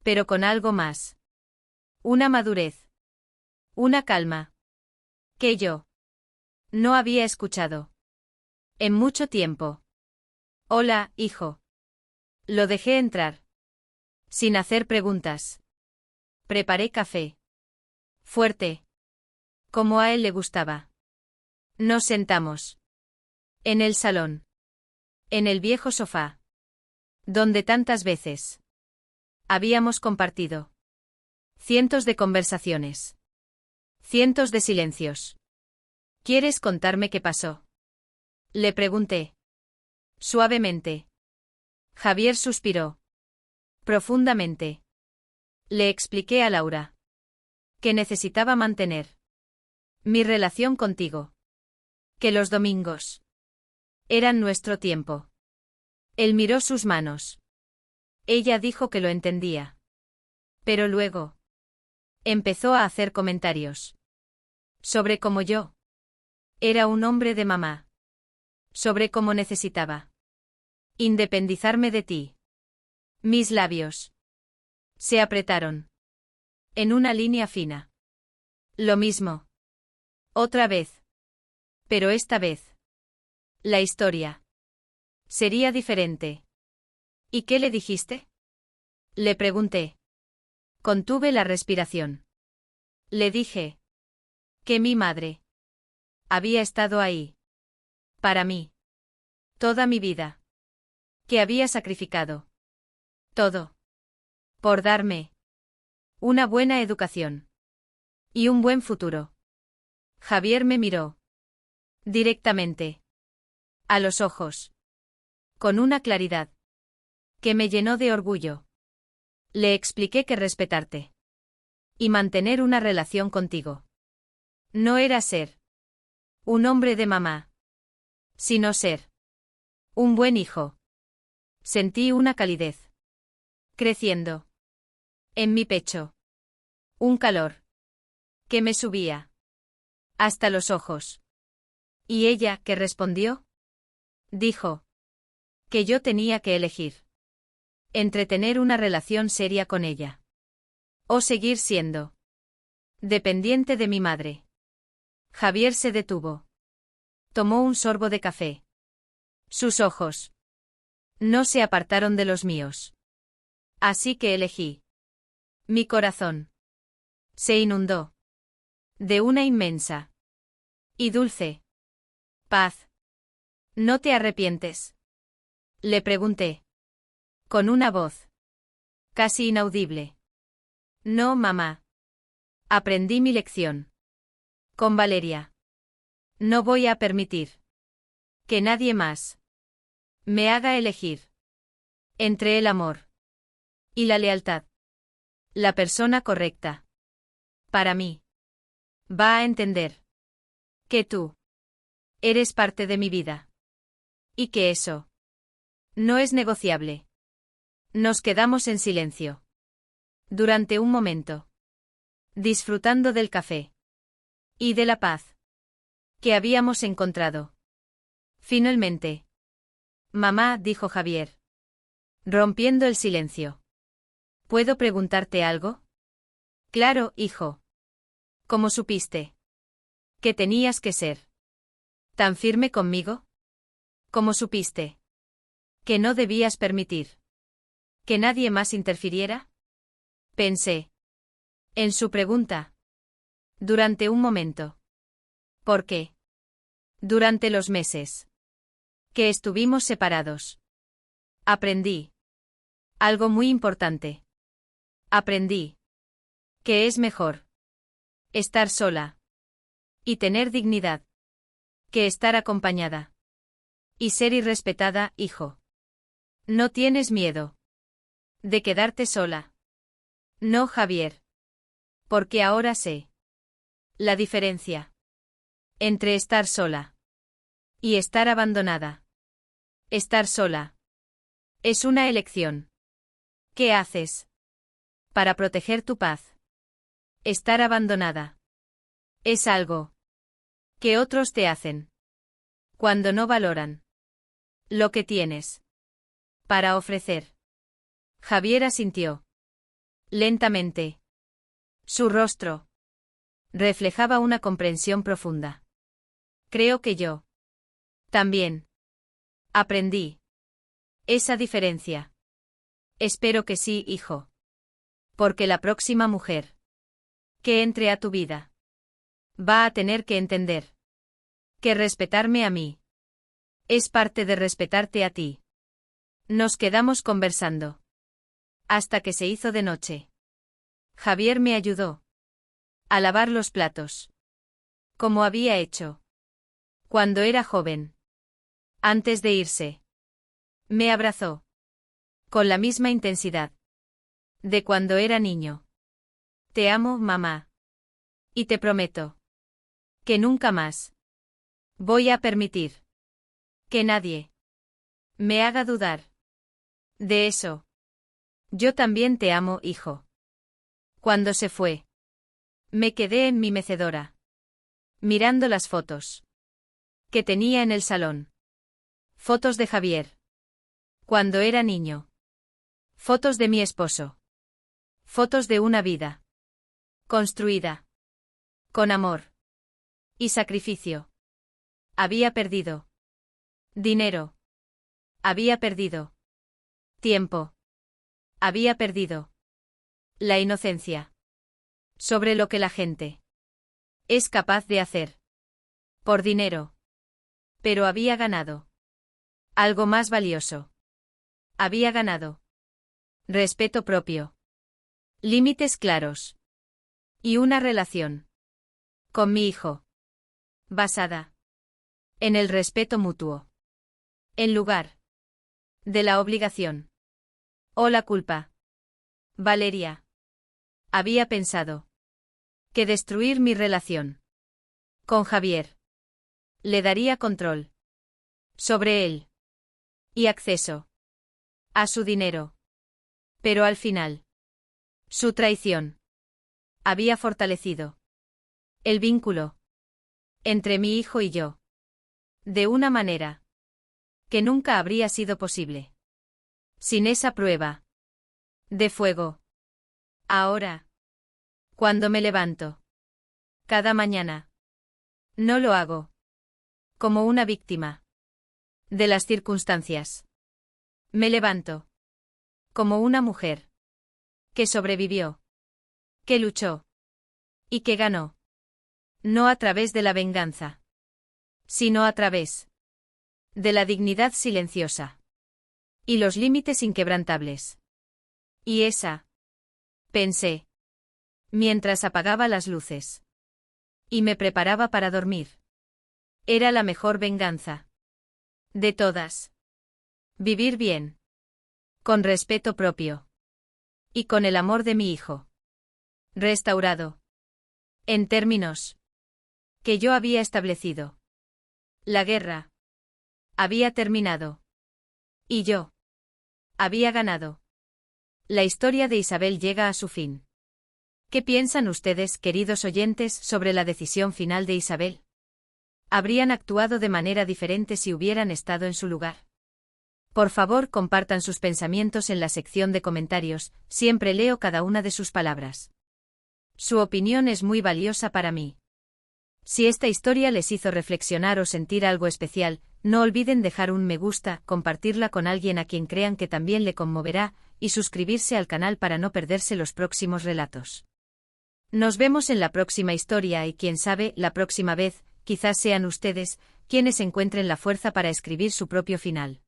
Pero con algo más. Una madurez. Una calma. Que yo. No había escuchado. En mucho tiempo. Hola, hijo. Lo dejé entrar. Sin hacer preguntas. Preparé café. Fuerte. Como a él le gustaba. Nos sentamos. En el salón. En el viejo sofá. Donde tantas veces habíamos compartido. Cientos de conversaciones. Cientos de silencios. ¿Quieres contarme qué pasó? Le pregunté. Suavemente. Javier suspiró. Profundamente. Le expliqué a Laura que necesitaba mantener mi relación contigo. Que los domingos eran nuestro tiempo. Él miró sus manos. Ella dijo que lo entendía. Pero luego empezó a hacer comentarios sobre cómo yo era un hombre de mamá. Sobre cómo necesitaba independizarme de ti. Mis labios se apretaron en una línea fina. Lo mismo. Otra vez. Pero esta vez la historia sería diferente. ¿Y qué le dijiste? Le pregunté. Contuve la respiración. Le dije que mi madre había estado ahí para mí toda mi vida. Que había sacrificado todo por darme una buena educación y un buen futuro. Javier me miró directamente a los ojos con una claridad que me llenó de orgullo. Le expliqué que respetarte y mantener una relación contigo no era ser un hombre de mamá, sino ser un buen hijo. Sentí una calidez creciendo en mi pecho, un calor que me subía hasta los ojos. ¿Y ella qué respondió? Dijo que yo tenía que elegir entre tener una relación seria con ella o seguir siendo dependiente de mi madre. Javier se detuvo. Tomó un sorbo de café. Sus ojos no se apartaron de los míos. Así que elegí. Mi corazón se inundó de una inmensa y dulce paz. ¿No te arrepientes? Le pregunté. Con una voz casi inaudible. No, mamá. Aprendí mi lección. Con Valeria. No voy a permitir que nadie más me haga elegir entre el amor y la lealtad. La persona correcta para mí va a entender que tú eres parte de mi vida y que eso no es negociable. Nos quedamos en silencio durante un momento, disfrutando del café y de la paz que habíamos encontrado. Finalmente. Mamá, dijo Javier, rompiendo el silencio. ¿Puedo preguntarte algo? Claro, hijo. ¿Cómo supiste que tenías que ser tan firme conmigo? ¿Cómo supiste que no debías permitir que nadie más interfiriera? Pensé en su pregunta durante un momento. ¿Por qué? Durante los meses que estuvimos separados, aprendí algo muy importante. Aprendí que es mejor estar sola y tener dignidad que estar acompañada y ser irrespetada, hijo. ¿No tienes miedo de quedarte sola? No, Javier. Porque ahora sé la diferencia entre estar sola y estar abandonada. Estar sola es una elección. ¿Qué haces para proteger tu paz? Estar abandonada es algo que otros te hacen cuando no valoran lo que tienes para ofrecer. Javier asintió lentamente. Su rostro reflejaba una comprensión profunda. Creo que yo también aprendí esa diferencia. Espero que sí, hijo. Porque la próxima mujer que entre a tu vida va a tener que entender que respetarme a mí Es parte de respetarte a ti. Nos quedamos conversando. Hasta que se hizo de noche. Javier me ayudó a lavar los platos. Como había hecho cuando era joven. Antes de irse. Me abrazó. Con la misma intensidad de cuando era niño. Te amo, mamá. Y te prometo que nunca más voy a permitir que nadie me haga dudar de eso. Yo también te amo, hijo. Cuando se fue, me quedé en mi mecedora, mirando las fotos que tenía en el salón. Fotos de Javier. Cuando era niño. Fotos de mi esposo. Fotos de una vida construida con amor y sacrificio. Había perdido dinero. Había perdido tiempo. Había perdido la inocencia sobre lo que la gente es capaz de hacer por dinero. Pero había ganado algo más valioso. Había ganado respeto propio, límites claros y una relación con mi hijo basada en el respeto mutuo, en lugar de la obligación o la culpa. Valeria había pensado que destruir mi relación con Javier le daría control sobre él y acceso a su dinero. Pero al final, su traición había fortalecido el vínculo entre mi hijo y yo, de una manera que nunca habría sido posible sin esa prueba de fuego. Ahora, cuando me levanto cada mañana, no lo hago como una víctima de las circunstancias. Me levanto como una mujer que sobrevivió, que luchó y que ganó. No a través de la venganza, sino a través de la dignidad silenciosa y los límites inquebrantables. Y esa, pensé, mientras apagaba las luces y me preparaba para dormir, era la mejor venganza de todas. Vivir bien, con respeto propio y con el amor de mi hijo restaurado, en términos que yo había establecido. La guerra había terminado y yo había ganado. La historia de Isabel llega a su fin. ¿Qué piensan ustedes, queridos oyentes, sobre la decisión final de Isabel? ¿Habrían actuado de manera diferente si hubieran estado en su lugar? Por favor, compartan sus pensamientos en la sección de comentarios, siempre leo cada una de sus palabras. Su opinión es muy valiosa para mí. Si esta historia les hizo reflexionar o sentir algo especial, no olviden dejar un me gusta, compartirla con alguien a quien crean que también le conmoverá, y suscribirse al canal para no perderse los próximos relatos. Nos vemos en la próxima historia y quién sabe, la próxima vez, quizás sean ustedes, quienes encuentren la fuerza para escribir su propio final.